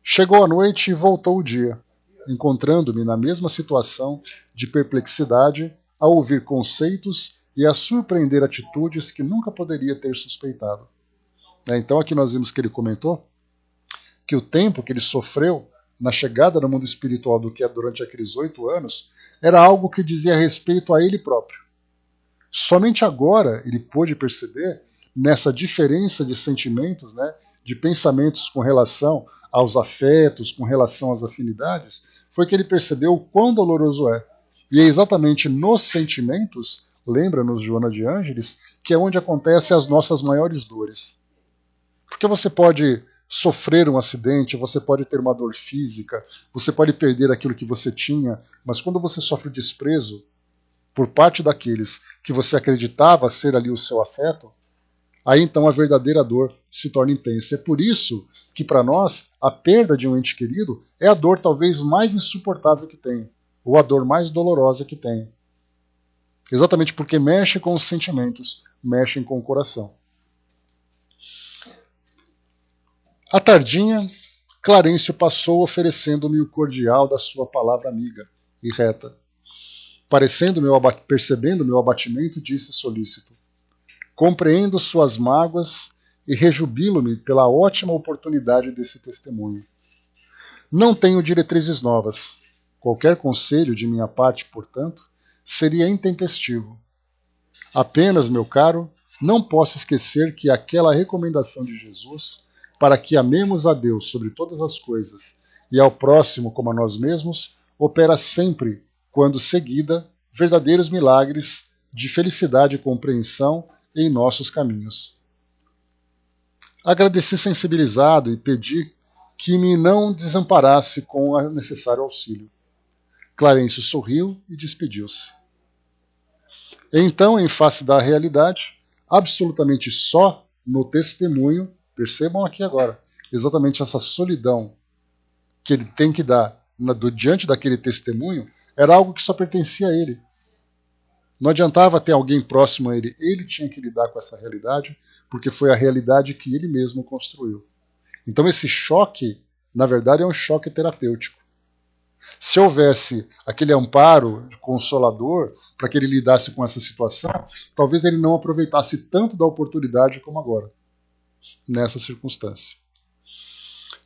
Chegou a noite e voltou o dia, encontrando-me na mesma situação de perplexidade a ouvir conceitos e a surpreender atitudes que nunca poderia ter suspeitado. Então aqui nós vimos que ele comentou que o tempo que ele sofreu na chegada no mundo espiritual do que é durante aqueles 8 anos era algo que dizia respeito a ele próprio. Somente agora ele pôde perceber nessa diferença de sentimentos, de pensamentos com relação aos afetos, com relação às afinidades, foi que ele percebeu o quão doloroso é. E é exatamente nos sentimentos, lembra-nos Joana de Ângeles, que é onde acontecem as nossas maiores dores. Porque você pode sofrer um acidente, você pode ter uma dor física, você pode perder aquilo que você tinha, mas quando você sofre desprezo por parte daqueles que você acreditava ser ali o seu afeto, aí então a verdadeira dor se torna intensa. É por isso que para nós a perda de um ente querido é a dor talvez mais insuportável que tem, ou a dor mais dolorosa que tem. Exatamente porque mexe com os sentimentos, mexem com o coração. À tardinha, Clarencio passou oferecendo-me o cordial da sua palavra amiga e reta. Percebendo meu abatimento, disse solícito: compreendo suas mágoas e rejubilo-me pela ótima oportunidade desse testemunho. Não tenho diretrizes novas. Qualquer conselho de minha parte, portanto, seria intempestivo. Apenas, meu caro, não posso esquecer que aquela recomendação de Jesus para que amemos a Deus sobre todas as coisas e ao próximo como a nós mesmos, opera sempre quando seguida verdadeiros milagres de felicidade e compreensão em nossos caminhos. Agradeci sensibilizado e pedi que me não desamparasse com o necessário auxílio. Clarencio sorriu e despediu-se. Então, em face da realidade, absolutamente só no testemunho, percebam aqui agora, exatamente essa solidão que ele tem que dar diante daquele testemunho, era algo que só pertencia a ele. Não adiantava ter alguém próximo a ele, ele tinha que lidar com essa realidade, porque foi a realidade que ele mesmo construiu. Então esse choque, na verdade, é um choque terapêutico. Se houvesse aquele amparo consolador para que ele lidasse com essa situação, talvez ele não aproveitasse tanto da oportunidade como agora, nessa circunstância.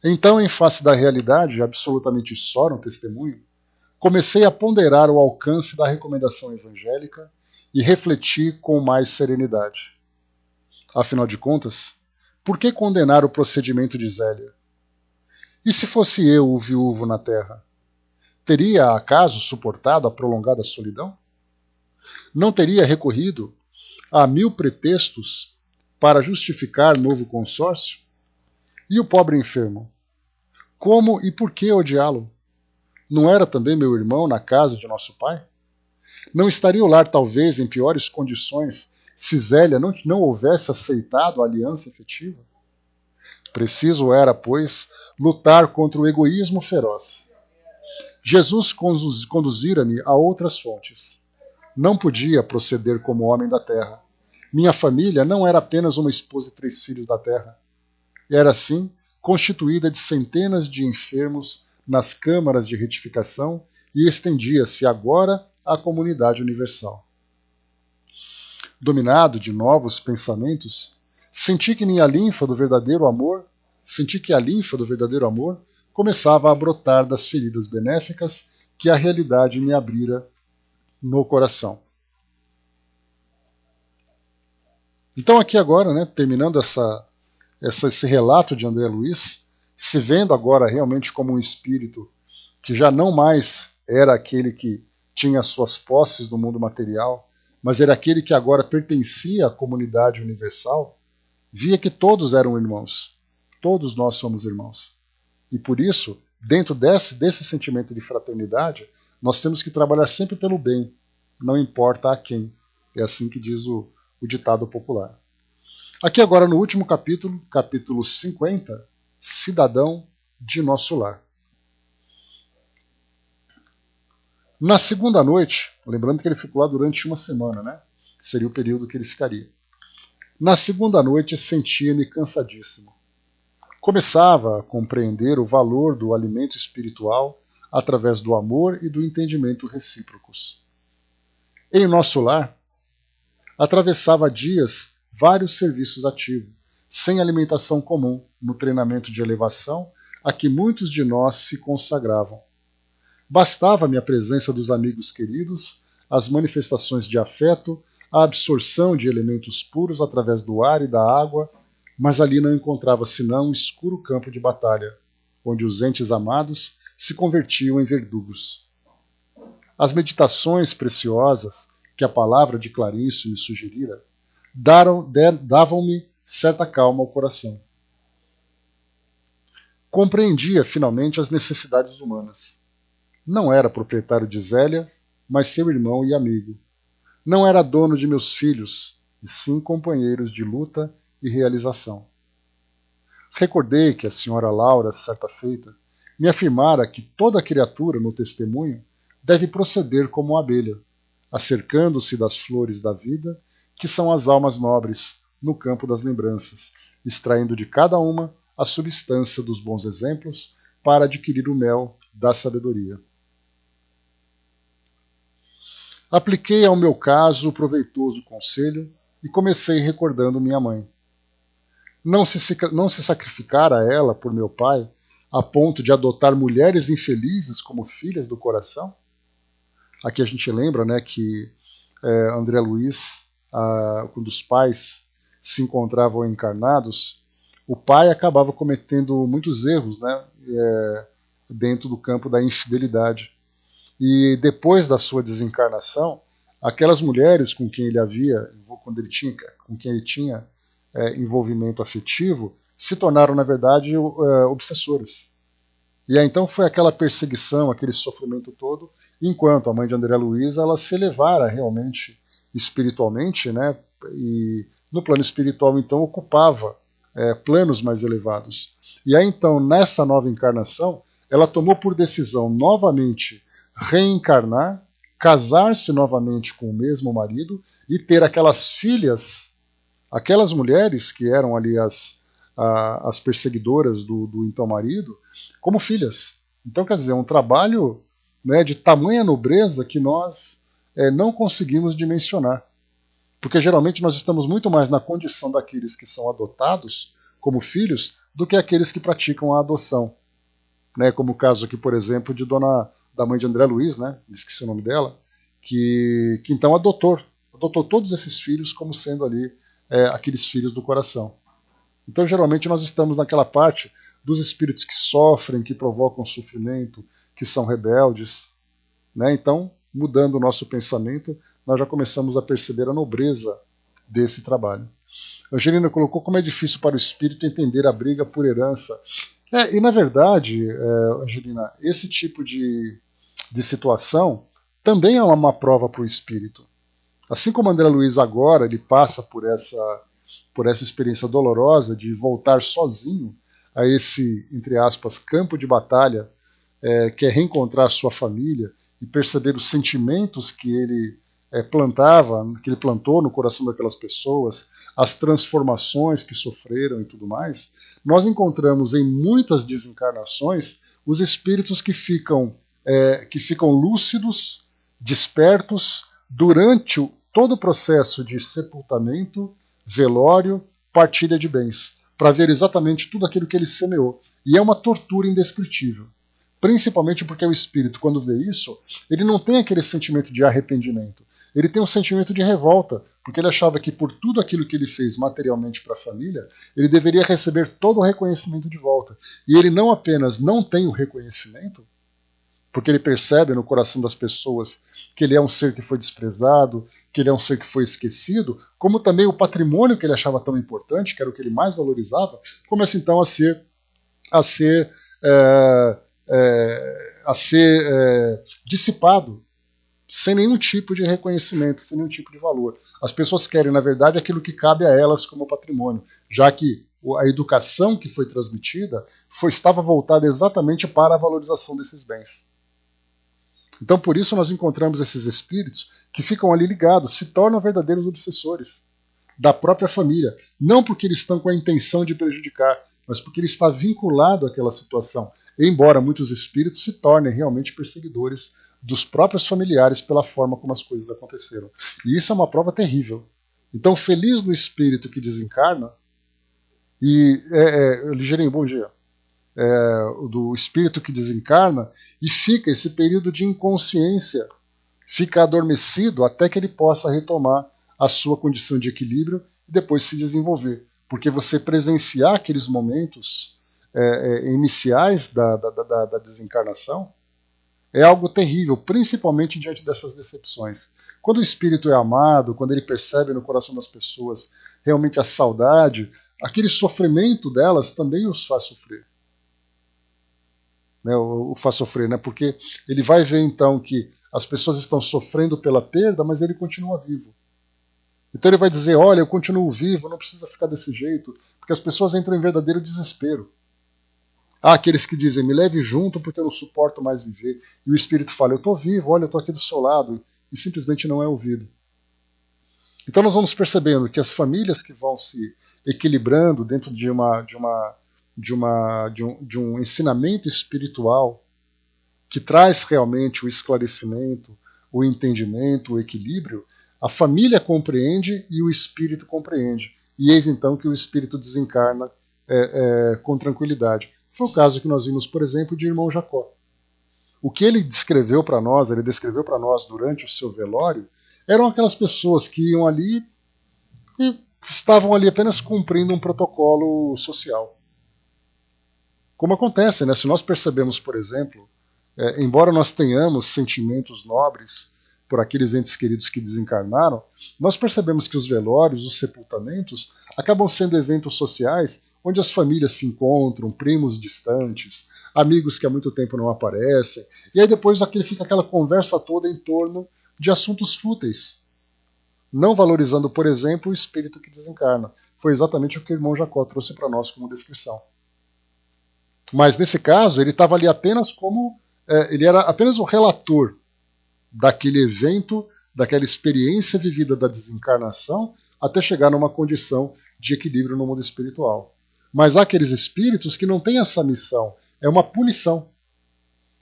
Então, em face da realidade, absolutamente só no testemunho, comecei a ponderar o alcance da recomendação evangélica e refleti com mais serenidade. Afinal de contas, por que condenar o procedimento de Zélia? E se fosse eu o viúvo na terra? Teria, acaso, suportado a prolongada solidão? Não teria recorrido a 1000 pretextos para justificar novo consórcio? E o pobre enfermo? Como e por que odiá-lo? Não era também meu irmão na casa de nosso pai? Não estaria o lar talvez em piores condições se Zélia não houvesse aceitado a aliança efetiva? Preciso era, pois, lutar contra o egoísmo feroz. Jesus conduzira-me a outras fontes. Não podia proceder como homem da terra. Minha família não era apenas uma esposa e 3 filhos da terra. Era, sim, constituída de centenas de enfermos nas câmaras de retificação e estendia-se agora à comunidade universal. Dominado de novos pensamentos, senti que a linfa do verdadeiro amor começava a brotar das feridas benéficas que a realidade me abrira no coração. Então aqui agora, né, terminando esse relato de André Luiz, se vendo agora realmente como um espírito que já não mais era aquele que tinha suas posses no mundo material, mas era aquele que agora pertencia à comunidade universal, via que todos eram irmãos. Todos nós somos irmãos. E por isso, dentro desse sentimento de fraternidade, nós temos que trabalhar sempre pelo bem, não importa a quem. É assim que diz o ditado popular. Aqui agora no último capítulo, capítulo 50, Cidadão de Nosso Lar. Na segunda noite, lembrando que ele ficou lá durante uma semana, né? Seria o período que ele ficaria. Na segunda noite sentia-me cansadíssimo. Começava a compreender o valor do alimento espiritual através do amor e do entendimento recíprocos. Em nosso lar, atravessava dias vários serviços ativos, sem alimentação comum, no treinamento de elevação a que muitos de nós se consagravam. Bastava-me a presença dos amigos queridos, as manifestações de afeto, a absorção de elementos puros através do ar e da água, mas ali não encontrava senão um escuro campo de batalha, onde os entes amados se convertiam em verdugos. As meditações preciosas que a palavra de Clarencio me sugerira davam-me certa calma ao coração. Compreendia finalmente as necessidades humanas. Não era proprietário de Zélia, mas seu irmão e amigo. Não era dono de meus filhos, e sim companheiros de luta e realização. Recordei que a senhora Laura, certa feita, me afirmara que toda criatura no testemunho deve proceder como uma abelha, acercando-se das flores da vida, que são as almas nobres, no campo das lembranças, extraindo de cada uma a substância dos bons exemplos para adquirir o mel da sabedoria. Apliquei ao meu caso o proveitoso conselho e comecei recordando minha mãe. Não se sacrificara a ela por meu pai a ponto de adotar mulheres infelizes como filhas do coração? Aqui a gente lembra, né, que André Luiz, quando os pais se encontravam encarnados, o pai acabava cometendo muitos erros, né, dentro do campo da infidelidade. E depois da sua desencarnação, aquelas mulheres com quem ele tinha envolvimento afetivo, se tornaram, na verdade, obsessoras. E aí, então foi aquela perseguição, aquele sofrimento todo, enquanto a mãe de André Luiz ela se elevara realmente espiritualmente, né, e no plano espiritual, então, ocupava planos mais elevados. E aí, então, nessa nova encarnação, ela tomou por decisão novamente reencarnar, casar-se novamente com o mesmo marido e ter aquelas filhas, aquelas mulheres que eram ali as perseguidoras do então marido, como filhas. Então, quer dizer, é um trabalho, né, de tamanha nobreza que nós não conseguimos dimensionar. Porque geralmente nós estamos muito mais na condição daqueles que são adotados como filhos do que aqueles que praticam a adoção. Né, como o caso aqui, por exemplo, da mãe de André Luiz, né, esqueci o nome dela, que então adotou todos esses filhos como sendo ali aqueles filhos do coração. Então, geralmente, nós estamos naquela parte dos espíritos que sofrem, que provocam sofrimento, que são rebeldes, né? Então, mudando o nosso pensamento, nós já começamos a perceber a nobreza desse trabalho. Angelina colocou como é difícil para o espírito entender a briga por herança. E na verdade, Angelina, esse tipo de situação também é uma prova para o espírito. Assim como André Luiz agora ele passa por essa experiência dolorosa de voltar sozinho a esse, entre aspas, campo de batalha, que é reencontrar sua família e perceber os sentimentos que ele que ele plantou no coração daquelas pessoas, as transformações que sofreram e tudo mais, nós encontramos em muitas desencarnações os espíritos que ficam lúcidos, despertos, durante todo o processo de sepultamento, velório, partilha de bens, para ver exatamente tudo aquilo que ele semeou. E é uma tortura indescritível. Principalmente porque o espírito, quando vê isso, ele não tem aquele sentimento de arrependimento. Ele tem um sentimento de revolta, porque ele achava que por tudo aquilo que ele fez materialmente para a família, ele deveria receber todo o reconhecimento de volta. E ele não apenas não tem o reconhecimento, porque ele percebe no coração das pessoas que ele é um ser que foi desprezado, que ele é um ser que foi esquecido, como também o patrimônio que ele achava tão importante, que era o que ele mais valorizava, começa então a ser dissipado, sem nenhum tipo de reconhecimento, sem nenhum tipo de valor. As pessoas querem, na verdade, aquilo que cabe a elas como patrimônio, já que a educação que foi transmitida estava voltada exatamente para a valorização desses bens. Então, por isso, nós encontramos esses espíritos que ficam ali ligados, se tornam verdadeiros obsessores da própria família. Não porque eles estão com a intenção de prejudicar, mas porque ele está vinculado àquela situação. Embora muitos espíritos se tornem realmente perseguidores dos próprios familiares pela forma como as coisas aconteceram. E isso é uma prova terrível. Então, feliz no espírito que desencarna, Ligeirinho, bom dia, do espírito que desencarna, e fica esse período de inconsciência, fica adormecido até que ele possa retomar a sua condição de equilíbrio e depois se desenvolver. Porque você presenciar aqueles momentos iniciais da desencarnação é algo terrível, principalmente diante dessas decepções. Quando o espírito é amado, quando ele percebe no coração das pessoas realmente a saudade, aquele sofrimento delas também os faz sofrer. O faz sofrer, né? Porque ele vai ver então que as pessoas estão sofrendo pela perda, mas ele continua vivo. Então ele vai dizer, olha, eu continuo vivo, não precisa ficar desse jeito, porque as pessoas entram em verdadeiro desespero. Há aqueles que dizem, me leve junto porque eu não suporto mais viver. E o espírito fala, eu estou vivo, olha, eu estou aqui do seu lado. E simplesmente não é ouvido. Então nós vamos percebendo que as famílias que vão se equilibrando dentro de um ensinamento espiritual que traz realmente o esclarecimento, o entendimento, o equilíbrio, a família compreende e o espírito compreende. E eis então que o espírito desencarna com tranquilidade. Foi o caso que nós vimos, por exemplo, de irmão Jacó. O que ele descreveu para nós, durante o seu velório, eram aquelas pessoas que iam ali e estavam ali apenas cumprindo um protocolo social. Como acontece, né? Se nós percebemos, por exemplo, embora nós tenhamos sentimentos nobres por aqueles entes queridos que desencarnaram, nós percebemos que os velórios, os sepultamentos, acabam sendo eventos sociais onde as famílias se encontram, primos distantes, amigos que há muito tempo não aparecem, e aí depois fica aquela conversa toda em torno de assuntos fúteis, não valorizando, por exemplo, o espírito que desencarna. Foi exatamente o que o irmão Jacó trouxe para nós como descrição. Mas nesse caso, ele estava ali apenas ele era apenas o relator daquele evento, daquela experiência vivida da desencarnação, até chegar numa condição de equilíbrio no mundo espiritual. Mas há aqueles espíritos que não têm essa missão, é uma punição.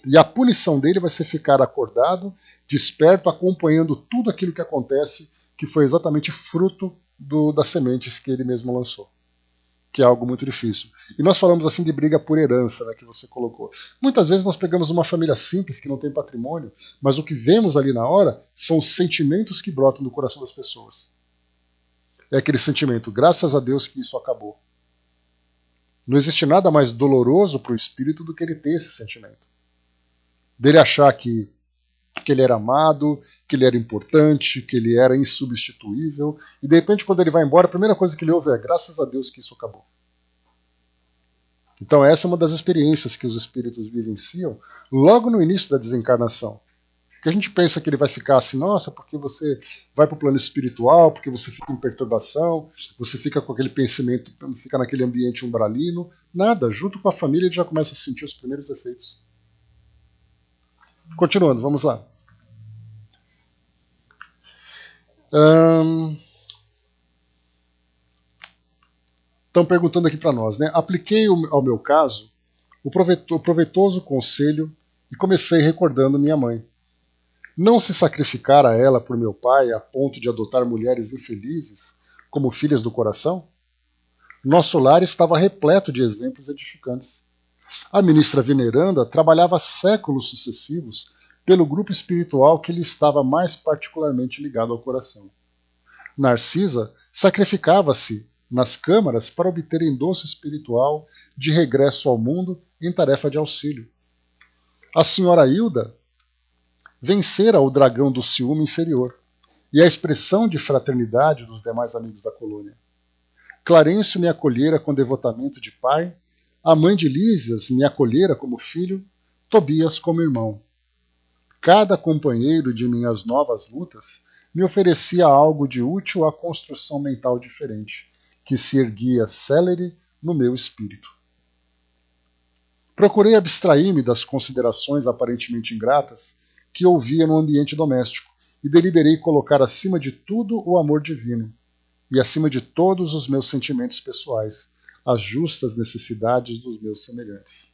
E a punição dele vai ser ficar acordado, desperto, acompanhando tudo aquilo que acontece, que foi exatamente fruto das sementes que ele mesmo lançou. Que é algo muito difícil. E nós falamos assim de briga por herança, né, que você colocou. Muitas vezes nós pegamos uma família simples que não tem patrimônio, mas o que vemos ali na hora são os sentimentos que brotam do coração das pessoas. É aquele sentimento, graças a Deus que isso acabou. Não existe nada mais doloroso para o espírito do que ele ter esse sentimento. Dele achar que ele era amado, que ele era importante, que ele era insubstituível, e de repente quando ele vai embora, a primeira coisa que ele ouve é graças a Deus que isso acabou. Então essa é uma das experiências que os espíritos vivenciam logo no início da desencarnação. Porque a gente pensa que ele vai ficar assim, nossa, porque você vai para o plano espiritual, porque você fica em perturbação, você fica com aquele pensamento, fica naquele ambiente umbralino. Nada, junto com a família ele já começa a sentir os primeiros efeitos. Continuando, vamos lá. Estão perguntando aqui para nós, né? Apliquei ao meu caso o proveitoso conselho e comecei recordando minha mãe. Não se sacrificar a ela por meu pai a ponto de adotar mulheres infelizes como filhas do coração? Nosso lar estava repleto de exemplos edificantes. A ministra veneranda trabalhava séculos sucessivos pelo grupo espiritual que lhe estava mais particularmente ligado ao coração. Narcisa sacrificava-se nas câmaras para obter endosso espiritual de regresso ao mundo em tarefa de auxílio. A senhora Hilda vencera o dragão do ciúme inferior e a expressão de fraternidade dos demais amigos da colônia. Clarencio me acolhera com devotamento de pai, a mãe de Lísias me acolhera como filho, Tobias como irmão. Cada companheiro de minhas novas lutas me oferecia algo de útil à construção mental diferente, que se erguia célere no meu espírito. Procurei abstrair-me das considerações aparentemente ingratas que ouvia no ambiente doméstico e deliberei colocar acima de tudo o amor divino e acima de todos os meus sentimentos pessoais, as justas necessidades dos meus semelhantes.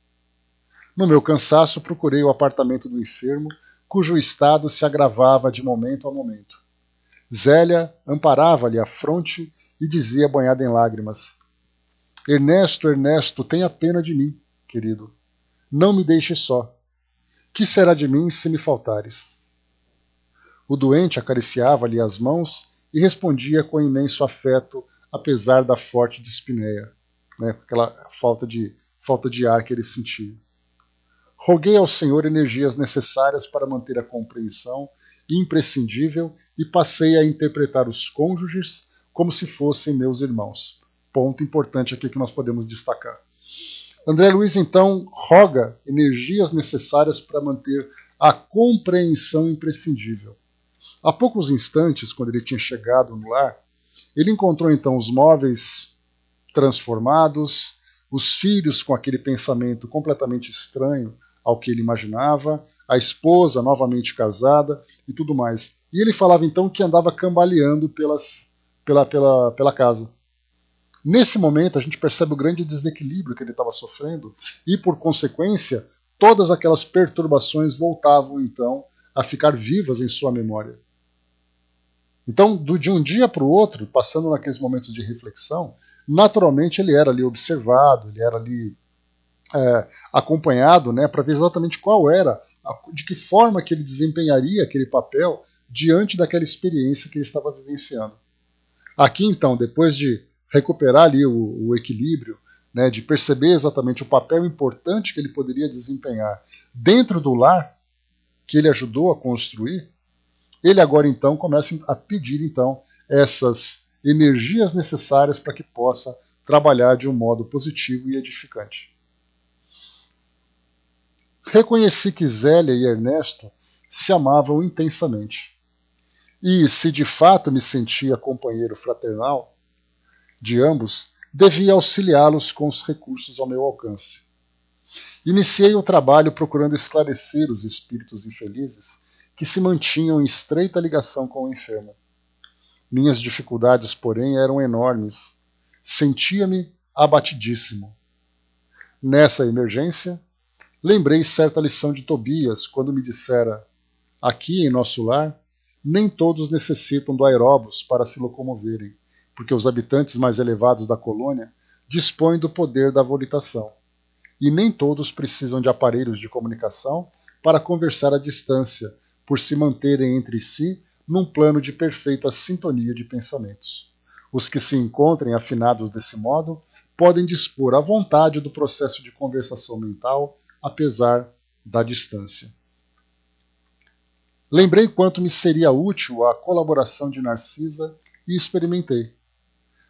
No meu cansaço, procurei o apartamento do enfermo, cujo estado se agravava de momento a momento. Zélia amparava-lhe a fronte e dizia banhada em lágrimas: Ernesto, Ernesto, tenha pena de mim, querido. Não me deixe só. Que será de mim se me faltares? O doente acariciava-lhe as mãos e respondia com imenso afeto, apesar da forte dispneia, né, aquela falta de ar que ele sentia. Roguei ao Senhor energias necessárias para manter a compreensão imprescindível e passei a interpretar os cônjuges como se fossem meus irmãos. Ponto importante aqui que nós podemos destacar. André Luiz, então, roga energias necessárias para manter a compreensão imprescindível. Há poucos instantes, quando ele tinha chegado no lar, ele encontrou então os móveis transformados, os filhos com aquele pensamento completamente estranho ao que ele imaginava, a esposa novamente casada e tudo mais. E ele falava então que andava cambaleando pela casa. Nesse momento, a gente percebe o grande desequilíbrio que ele estava sofrendo e, por consequência, todas aquelas perturbações voltavam então a ficar vivas em sua memória. Então, de um dia para o outro, passando naqueles momentos de reflexão, naturalmente ele era ali observado, ele era ali acompanhado, né, para ver exatamente qual era, de que forma que ele desempenharia aquele papel diante daquela experiência que ele estava vivenciando. Aqui, então, depois de recuperar ali o equilíbrio, né, de perceber exatamente o papel importante que ele poderia desempenhar dentro do lar que ele ajudou a construir, ele agora então começa a pedir então essas energias necessárias para que possa trabalhar de um modo positivo e edificante. Reconheci que Zélia e Ernesto se amavam intensamente. E, se de fato me sentia companheiro fraternal de ambos, devia auxiliá-los com os recursos ao meu alcance. Iniciei o trabalho procurando esclarecer os espíritos infelizes que se mantinham em estreita ligação com o enfermo. Minhas dificuldades, porém, eram enormes. Sentia-me abatidíssimo. Nessa emergência, lembrei certa lição de Tobias, quando me dissera: aqui em nosso lar, nem todos necessitam do aeróbus para se locomoverem, porque os habitantes mais elevados da colônia dispõem do poder da volitação, e nem todos precisam de aparelhos de comunicação para conversar à distância, por se manterem entre si num plano de perfeita sintonia de pensamentos. Os que se encontrem afinados desse modo podem dispor à vontade do processo de conversação mental, apesar da distância. Lembrei quanto me seria útil a colaboração de Narcisa e experimentei.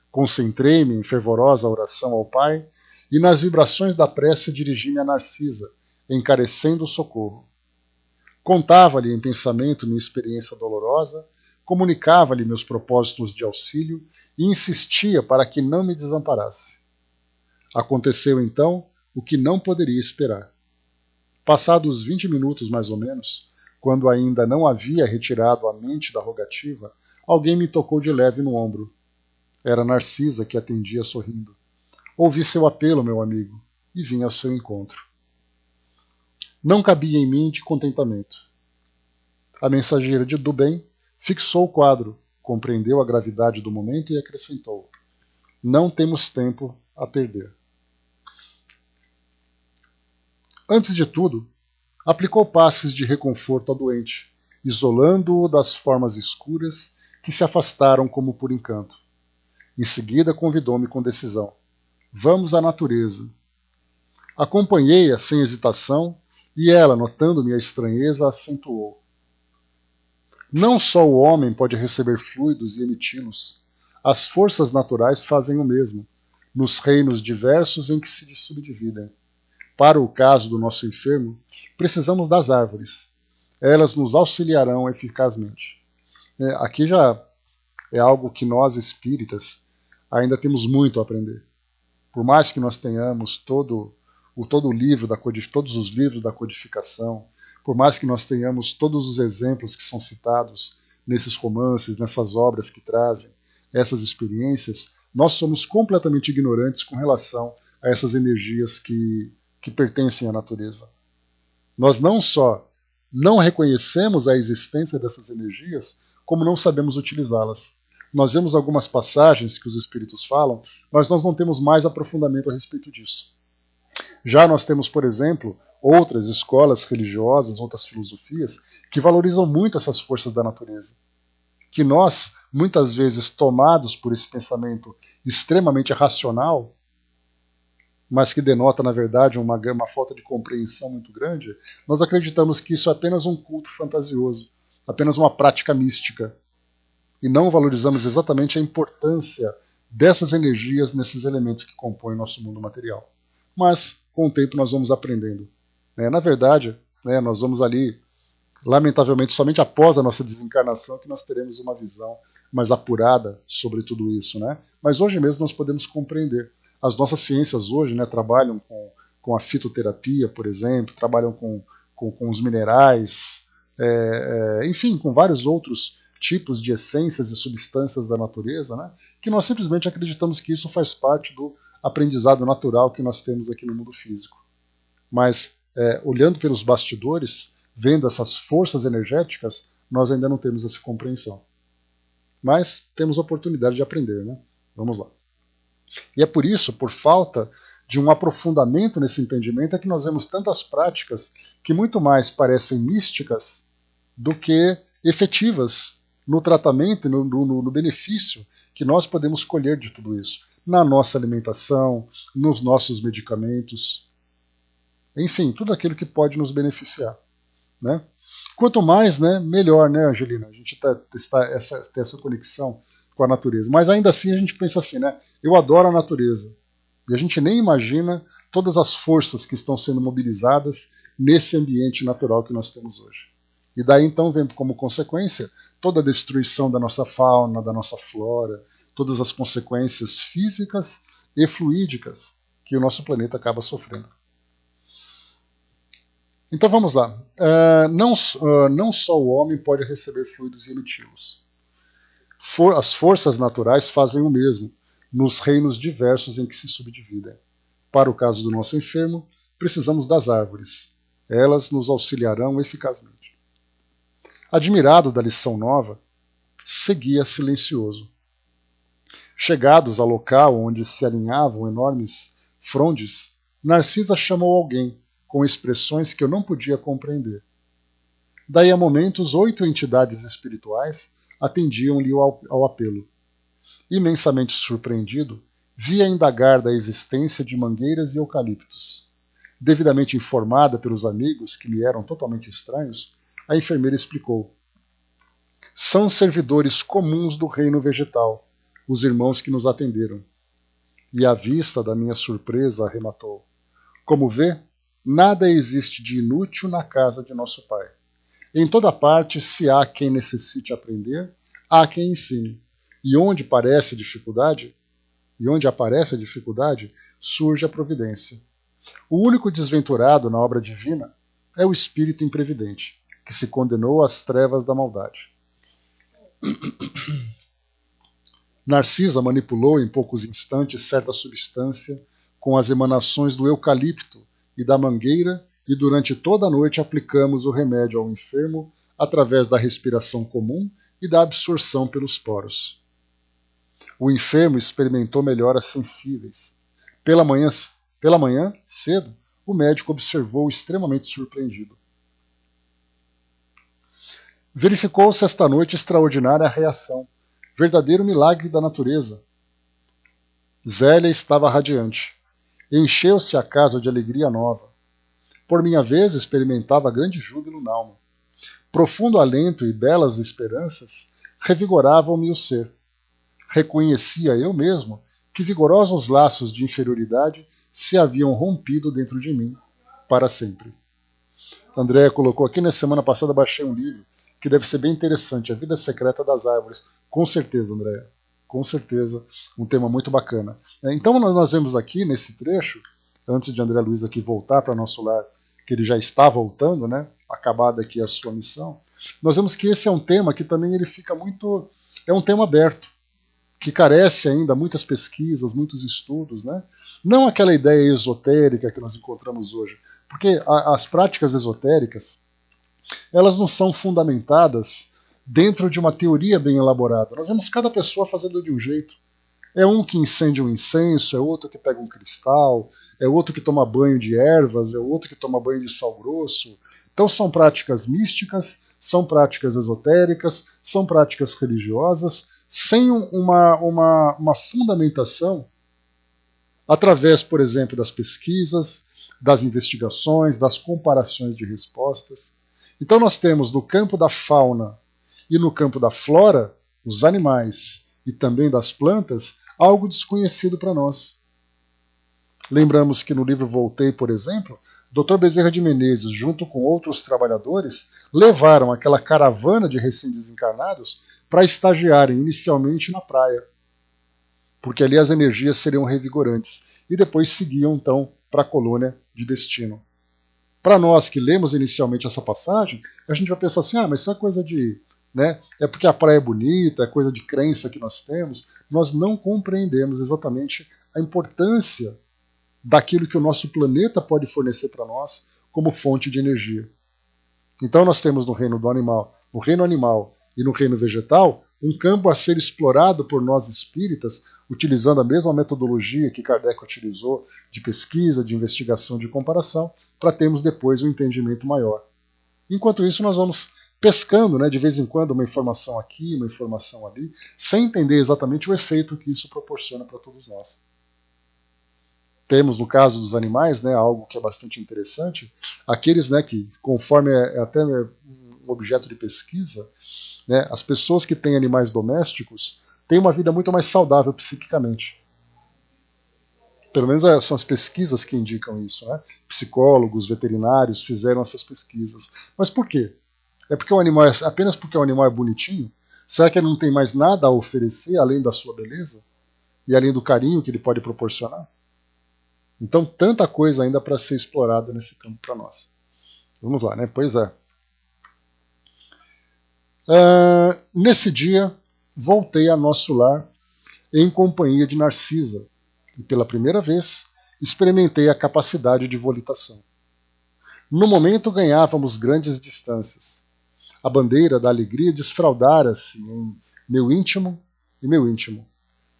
Concentrei-me em fervorosa oração ao Pai e nas vibrações da prece dirigi-me a Narcisa, encarecendo o socorro. Contava-lhe em pensamento minha experiência dolorosa, comunicava-lhe meus propósitos de auxílio e insistia para que não me desamparasse. Aconteceu então o que não poderia esperar. Passados 20 minutos mais ou menos, quando ainda não havia retirado a mente da rogativa, alguém me tocou de leve no ombro. Era Narcisa que atendia sorrindo. Ouvi seu apelo, meu amigo, e vim ao seu encontro. Não cabia em mim de contentamento. A mensageira do bem fixou o quadro, compreendeu a gravidade do momento e acrescentou: não temos tempo a perder. Antes de tudo, aplicou passes de reconforto ao doente, isolando-o das formas escuras que se afastaram como por encanto. Em seguida, convidou-me com decisão: vamos à natureza. Acompanhei-a sem hesitação e ela, notando minha estranheza, acentuou: não só o homem pode receber fluidos e emiti-los. As forças naturais fazem o mesmo, nos reinos diversos em que se subdividem. Para o caso do nosso enfermo, precisamos das árvores. Elas nos auxiliarão eficazmente. Aqui já é algo que nós espíritas ainda temos muito a aprender. Por mais que nós tenhamos todos os livros da codificação, por mais que nós tenhamos todos os exemplos que são citados nesses romances, nessas obras que trazem essas experiências, nós somos completamente ignorantes com relação a essas energias que pertencem à natureza. Nós não só não reconhecemos a existência dessas energias, como não sabemos utilizá-las. Nós vemos algumas passagens que os espíritos falam, mas nós não temos mais aprofundamento a respeito disso. Já nós temos, por exemplo, outras escolas religiosas, outras filosofias, que valorizam muito essas forças da natureza. Que nós, muitas vezes tomados por esse pensamento extremamente racional, mas que denota, na verdade, uma falta de compreensão muito grande, nós acreditamos que isso é apenas um culto fantasioso, apenas uma prática mística. E não valorizamos exatamente a importância dessas energias nesses elementos que compõem o nosso mundo material. Mas, com o tempo, nós vamos aprendendo. Na verdade, nós vamos ali, lamentavelmente, somente após a nossa desencarnação que nós teremos uma visão mais apurada sobre tudo isso. Mas hoje mesmo nós podemos compreender. As nossas ciências hoje trabalham com a fitoterapia, por exemplo, trabalham com os minerais, enfim, com vários outros tipos de essências e substâncias da natureza, que nós simplesmente acreditamos que isso faz parte do aprendizado natural que nós temos aqui no mundo físico. Mas, olhando pelos bastidores, vendo essas forças energéticas, nós ainda não temos essa compreensão. Mas temos oportunidade de aprender, Vamos lá. E é por isso, por falta de um aprofundamento nesse entendimento, é que nós vemos tantas práticas que muito mais parecem místicas do que efetivas no tratamento e no benefício que nós podemos colher de tudo isso. Na nossa alimentação, nos nossos medicamentos, enfim, tudo aquilo que pode nos beneficiar. Quanto mais, melhor, Angelina? A gente ter essa conexão com a natureza. Mas ainda assim a gente pensa assim, eu adoro a natureza. E a gente nem imagina todas as forças que estão sendo mobilizadas nesse ambiente natural que nós temos hoje. E daí então vem como consequência toda a destruição da nossa fauna, da nossa flora, todas as consequências físicas e fluídicas que o nosso planeta acaba sofrendo. Então vamos lá. Não só o homem pode receber fluidos e emiti-los. As forças naturais fazem o mesmo, nos reinos diversos em que se subdividem. Para o caso do nosso enfermo, precisamos das árvores. Elas nos auxiliarão eficazmente. Admirado da lição nova, seguia silencioso. Chegados ao local onde se alinhavam enormes frondes, Narcisa chamou alguém, com expressões que eu não podia compreender. Daí a momentos, 8 entidades espirituais atendiam-lhe ao apelo. Imensamente surpreendido, via indagar da existência de mangueiras e eucaliptos. Devidamente informada pelos amigos, que lhe eram totalmente estranhos, A enfermeira explicou. São servidores comuns do reino vegetal, os irmãos que nos atenderam. E à vista da minha surpresa, arrematou. Como vê, nada existe de inútil na casa de nosso pai. Em toda parte, se há quem necessite aprender, há quem ensine. E onde aparece a dificuldade, surge a providência. O único desventurado na obra divina é o espírito imprevidente, que se condenou às trevas da maldade. Narcisa manipulou em poucos instantes certa substância com as emanações do eucalipto e da mangueira e durante toda a noite aplicamos o remédio ao enfermo através da respiração comum e da absorção pelos poros. O enfermo experimentou melhoras sensíveis. Pela manhã, cedo, o médico observou extremamente surpreendido. Verificou-se esta noite extraordinária reação, verdadeiro milagre da natureza. Zélia estava radiante. Encheu-se a casa de alegria nova. Por minha vez, experimentava grande júbilo na alma. Profundo alento e belas esperanças revigoravam-me o ser. Reconhecia eu mesmo que vigorosos laços de inferioridade se haviam rompido dentro de mim para sempre. Andréa colocou aqui, na semana passada baixei um livro que deve ser bem interessante, A Vida Secreta das Árvores. Com certeza, Andréa. Com certeza, um tema muito bacana. Então nós vemos aqui, nesse trecho, antes de André Luiz aqui voltar para nosso lar, que ele já está voltando, né? Acabada aqui a sua missão, nós vemos que esse é um tema que também ele fica muito... É um tema aberto, que carece ainda muitas pesquisas, muitos estudos, né? Não aquela ideia esotérica que nós encontramos hoje, porque as práticas esotéricas, elas não são fundamentadas dentro de uma teoria bem elaborada. Nós vemos cada pessoa fazendo de um jeito. É um que incendia um incenso, é outro que pega um cristal, é outro que toma banho de ervas, é outro que toma banho de sal grosso. Então são práticas místicas, são práticas esotéricas, são práticas religiosas, sem uma fundamentação através, por exemplo, das pesquisas, das investigações, das comparações de respostas. Então nós temos no campo da fauna e no campo da flora, os animais e também das plantas, algo desconhecido para nós. Lembramos que no livro Voltei, por exemplo, Dr. Bezerra de Menezes, junto com outros trabalhadores, levaram aquela caravana de recém-desencarnados para estagiarem inicialmente na praia, porque ali as energias seriam revigorantes, e depois seguiam então para a colônia de destino. Para nós que lemos inicialmente essa passagem, a gente vai pensar assim, mas isso é coisa de... né? É porque a praia é bonita, é coisa de crença que nós temos. Nós não compreendemos exatamente a importância daquilo que o nosso planeta pode fornecer para nós como fonte de energia. Então nós temos no reino animal e no reino vegetal, um campo a ser explorado por nós espíritas, utilizando a mesma metodologia que Kardec utilizou de pesquisa, de investigação, de comparação, para termos depois um entendimento maior. Enquanto isso, nós vamos pescando, né, de vez em quando, uma informação aqui, uma informação ali, sem entender exatamente o efeito que isso proporciona para todos nós. Temos, no caso dos animais, né, algo que é bastante interessante, aqueles, né, que, conforme é até um objeto de pesquisa, né, as pessoas que têm animais domésticos têm uma vida muito mais saudável psiquicamente. Pelo menos são as pesquisas que indicam isso. Né? Psicólogos, veterinários fizeram essas pesquisas. Mas por quê? É porque apenas porque o animal é bonitinho? Será que ele não tem mais nada a oferecer além da sua beleza? E além do carinho que ele pode proporcionar? Então, tanta coisa ainda para ser explorada nesse campo para nós. Vamos lá, né? Pois é. Nesse dia, voltei a nosso lar em companhia de Narcisa e, pela primeira vez, experimentei a capacidade de volitação. No momento, ganhávamos grandes distâncias. A bandeira da alegria desfraldara-se em meu íntimo e meu íntimo.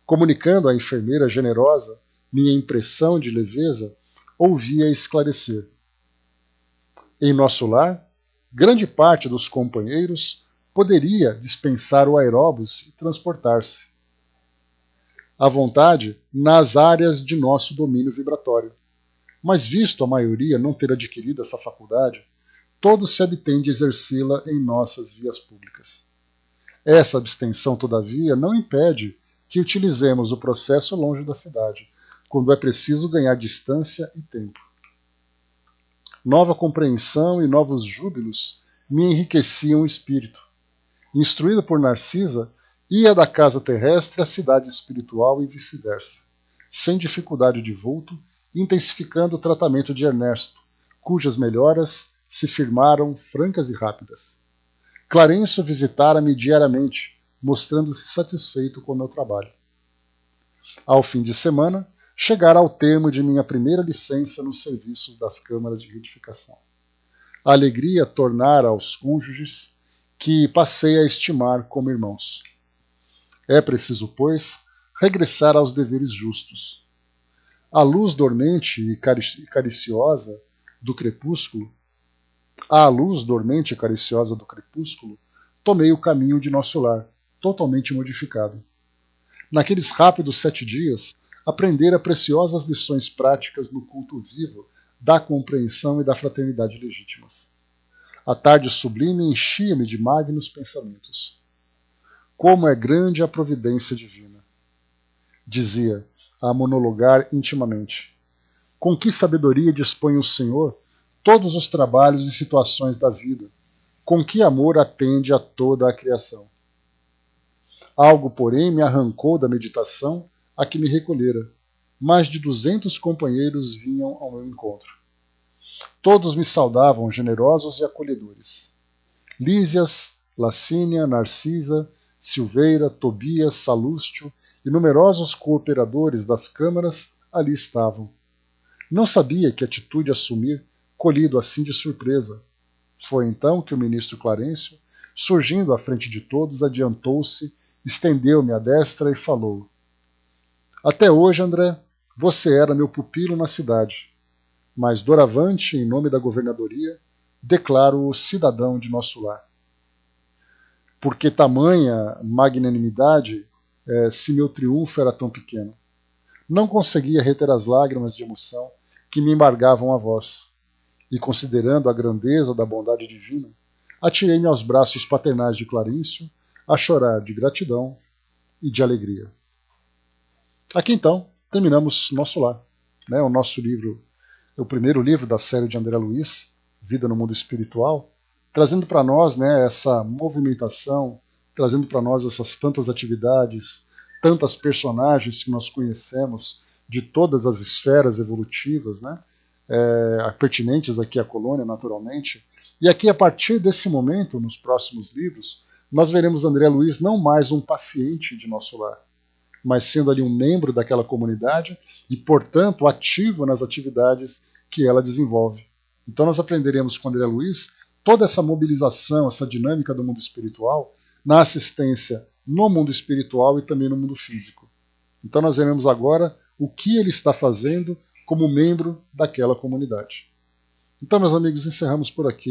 Comunicando à enfermeira generosa minha impressão de leveza, ouvia esclarecer. Em nosso lar, grande parte dos companheiros poderia dispensar o aeróbus e transportar-se. À vontade, nas áreas de nosso domínio vibratório. Mas visto a maioria não ter adquirido essa faculdade, todos se abstêm de exercê-la em nossas vias públicas. Essa abstenção, todavia, não impede que utilizemos o processo longe da cidade, quando é preciso ganhar distância e tempo. Nova compreensão e novos júbilos me enriqueciam o espírito. Instruída por Narcisa, ia da casa terrestre à cidade espiritual e vice-versa, sem dificuldade de vulto, intensificando o tratamento de Ernesto, cujas melhoras se firmaram francas e rápidas. Clarencio visitara-me diariamente, mostrando-se satisfeito com o meu trabalho. Ao fim de semana, chegara ao termo de minha primeira licença nos serviços das câmaras de retificação. A alegria tornara aos cônjuges, que passei a estimar como irmãos. É preciso, pois, regressar aos deveres justos. À luz dormente e cariciosa do crepúsculo, tomei o caminho de nosso lar, totalmente modificado. Naqueles rápidos 7 dias, aprendera preciosas lições práticas no culto vivo da compreensão e da fraternidade legítimas. A tarde sublime enchia-me de magnos pensamentos. Como é grande a providência divina! Dizia, a monologar intimamente. Com que sabedoria dispõe o Senhor todos os trabalhos e situações da vida? Com que amor atende a toda a criação? Algo, porém, me arrancou da meditação a que me recolhera. Mais de 200 companheiros vinham ao meu encontro. Todos me saudavam generosos e acolhedores. Lísias, Lacínia, Narcisa, Silveira, Tobias, Salústio e numerosos cooperadores das câmaras ali estavam. Não sabia que atitude assumir, colhido assim de surpresa. Foi então que o ministro Clarencio, surgindo à frente de todos, adiantou-se, estendeu-me a destra e falou. Até hoje, André, você era meu pupilo na cidade, mas doravante, em nome da governadoria, declaro-o cidadão de nosso lar. Porque tamanha magnanimidade, se meu triunfo era tão pequeno. Não conseguia reter as lágrimas de emoção que me embargavam a voz, e considerando a grandeza da bondade divina, atirei-me aos braços paternais de Clarencio, a chorar de gratidão e de alegria. Aqui então terminamos nosso lar, né? O nosso livro, o primeiro livro da série de André Luiz, Vida no Mundo Espiritual, trazendo para nós, né, essa movimentação, trazendo para nós essas tantas atividades, tantas personagens que nós conhecemos de todas as esferas evolutivas, né, pertinentes aqui à colônia, naturalmente. E aqui, a partir desse momento, nos próximos livros, nós veremos André Luiz não mais um paciente de nosso lar, mas sendo ali um membro daquela comunidade e, portanto, ativo nas atividades que ela desenvolve. Então nós aprenderemos com André Luiz toda essa mobilização, essa dinâmica do mundo espiritual na assistência no mundo espiritual e também no mundo físico. Então nós veremos agora o que ele está fazendo como membro daquela comunidade. Então, meus amigos, encerramos por aqui